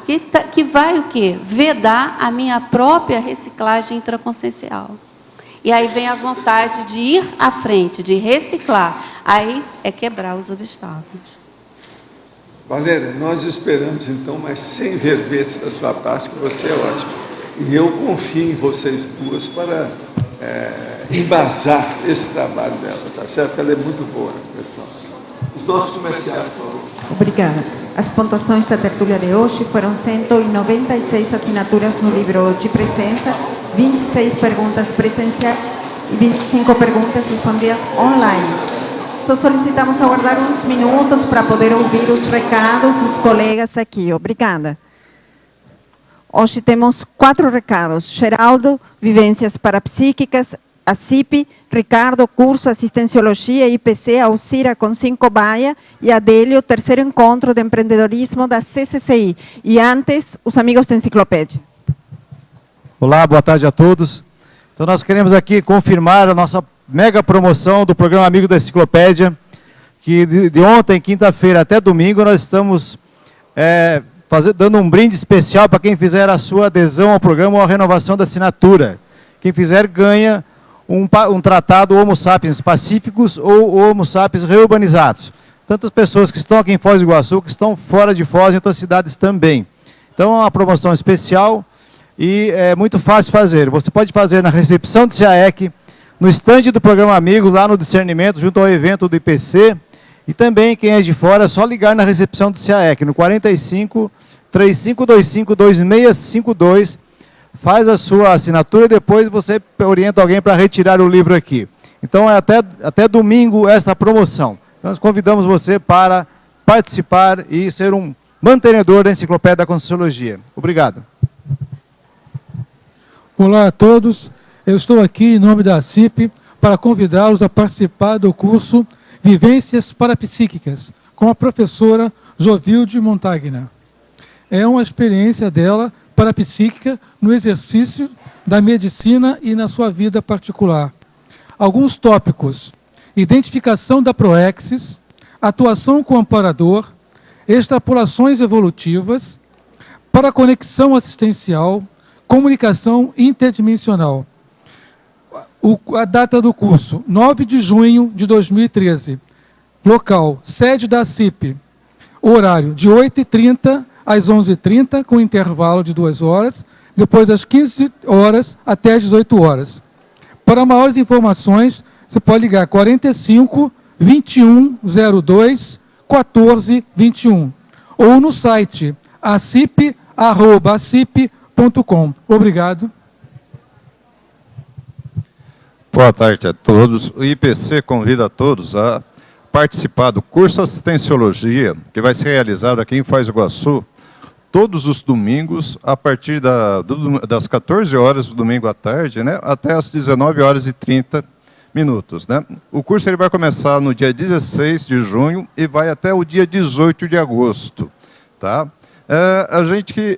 que vai o quê? Vedar a minha própria reciclagem intraconsciencial. E aí vem a vontade de ir à frente, de reciclar. Aí é quebrar os obstáculos. Valéria, nós esperamos então mais 100 verbetes da sua parte, que você é ótima. E eu confio em vocês duas para embasar esse trabalho dela, tá certo? Ela é muito boa na questão. Os nossos comerciais, por favor. Obrigada. As pontuações da tertúlia de hoje foram 196 assinaturas no livro de presença, 26 perguntas presenciais e 25 perguntas respondidas online. Só solicitamos aguardar uns minutos para poder ouvir os recados dos colegas aqui. Obrigada. Hoje temos 4 recados. Geraldo, Vivências Parapsíquicas, a CIP, Ricardo, curso Assistenciologia IPC, Alcira com 5 baia, e Adélio, terceiro encontro de empreendedorismo da CCCI. E antes, os amigos da Enciclopédia. Olá, boa tarde a todos. Então nós queremos aqui confirmar a nossa mega promoção do programa Amigo da Enciclopédia, que de ontem, quinta-feira, até domingo, nós estamos dando um brinde especial para quem fizer a sua adesão ao programa ou a renovação da assinatura. Quem fizer ganha um tratado Homo sapiens pacíficos ou Homo sapiens reurbanizados. Tantas pessoas que estão aqui em Foz do Iguaçu, que estão fora de Foz, em outras cidades também. Então é uma promoção especial e é muito fácil fazer. Você pode fazer na recepção do CAEC, no estande do programa Amigos, lá no Discernimento, junto ao evento do IPC. E também, quem é de fora, é só ligar na recepção do CAEC, no 45 3525 2652, faz a sua assinatura e depois você orienta alguém para retirar o livro aqui. Então, é até domingo essa promoção. Nós convidamos você para participar e ser um mantenedor da Enciclopédia da Conscienciologia. Obrigado. Olá a todos. Eu estou aqui em nome da CIP para convidá-los a participar do curso Vivências Parapsíquicas, com a professora Jovilde Montagna. É uma experiência dela parapsíquica no exercício da medicina e na sua vida particular. Alguns tópicos: identificação da proexis, atuação com o amparador, extrapolações evolutivas, paraconexão assistencial, comunicação interdimensional. A data do curso, 9 de junho de 2013. Local, sede da CIP. Horário, de 8h30 às 11h30, com intervalo de 2 horas, depois das 15 horas até as 18 horas. Para maiores informações, você pode ligar 45 2102 1421 ou no site acip@acip.com. Obrigado. Boa tarde a todos. O IPC convida a todos a participar do curso Assistenciologia, que vai ser realizado aqui em Foz do Iguaçu, todos os domingos, a partir das 14 horas do domingo à tarde, né, até as 19h30. Né? O curso ele vai começar no dia 16 de junho e vai até o dia 18 de agosto. Tá? A gente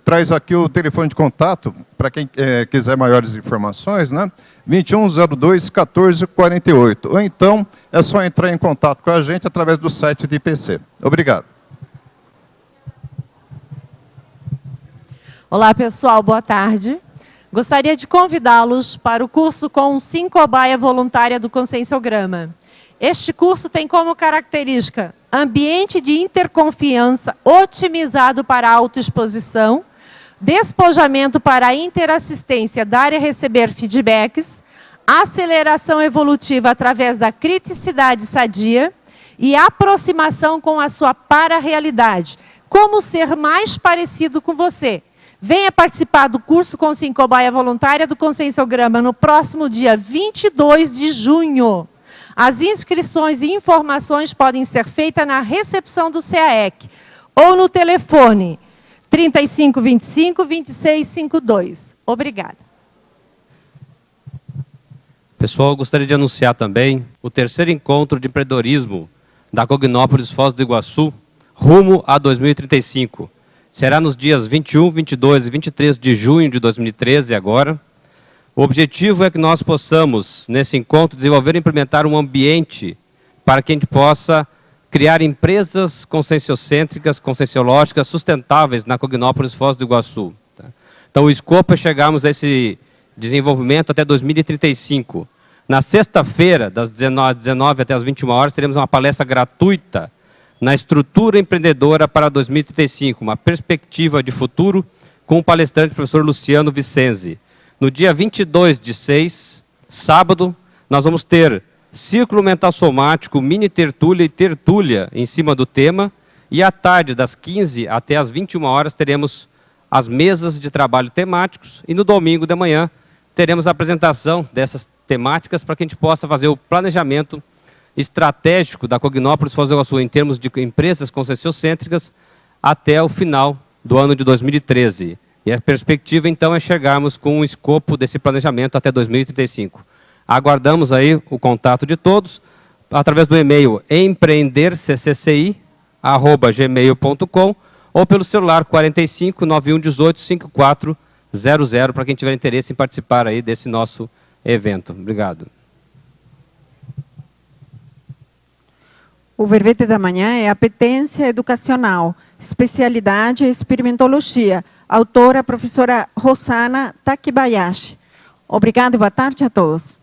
traz aqui o telefone de contato, para quem quiser maiores informações, né? 2102-1448. Ou então, é só entrar em contato com a gente através do site do IPC. Obrigado. Olá, pessoal. Boa tarde. Gostaria de convidá-los para o curso com 5 cobaia voluntária do Conscienciograma. Este curso tem como característica ambiente de interconfiança otimizado para autoexposição, despojamento para interassistência, dar e receber feedbacks, aceleração evolutiva através da criticidade sadia e aproximação com a sua para-realidade. Como ser mais parecido com você, Venha participar do curso com cobaia voluntária do Conscienciograma no próximo dia 22 de junho. As inscrições e informações podem ser feitas na recepção do CAEC ou no telefone 3525-2652. Obrigada. Pessoal, eu gostaria de anunciar também o terceiro encontro de empreendedorismo da Cognópolis Foz do Iguaçu, rumo a 2035. Será nos dias 21, 22 e 23 de junho de 2013 agora. O objetivo é que nós possamos, nesse encontro, desenvolver e implementar um ambiente para que a gente possa criar empresas conscienciocêntricas, conscienciológicas, sustentáveis na Cognópolis Foz do Iguaçu. Então, o escopo é chegarmos a esse desenvolvimento até 2035. Na sexta-feira, das 19 até as 21 horas, teremos uma palestra gratuita na estrutura empreendedora para 2035, uma perspectiva de futuro, com o palestrante professor Luciano Vicenzi. No dia 22/6, sábado, nós vamos ter círculo mental somático, mini tertúlia e tertúlia em cima do tema, e à tarde, das 15 até as 21 horas, teremos as mesas de trabalho temáticos, e no domingo de manhã teremos a apresentação dessas temáticas para que a gente possa fazer o planejamento estratégico da Cognópolis Foz do Iguaçu em termos de empresas conscienciocêntricas até o final do ano de 2013. E a perspectiva, então, é chegarmos com um escopo desse planejamento até 2035. Aguardamos aí o contato de todos, através do e-mail empreenderccci@gmail.com ou pelo celular 45 91 18 5400, para quem tiver interesse em participar aí desse nosso evento. Obrigado. O verbete da manhã é apetência educacional, especialidade experimentologia. Autora, professora Rosana Takibayashi. Obrigada e boa tarde a todos.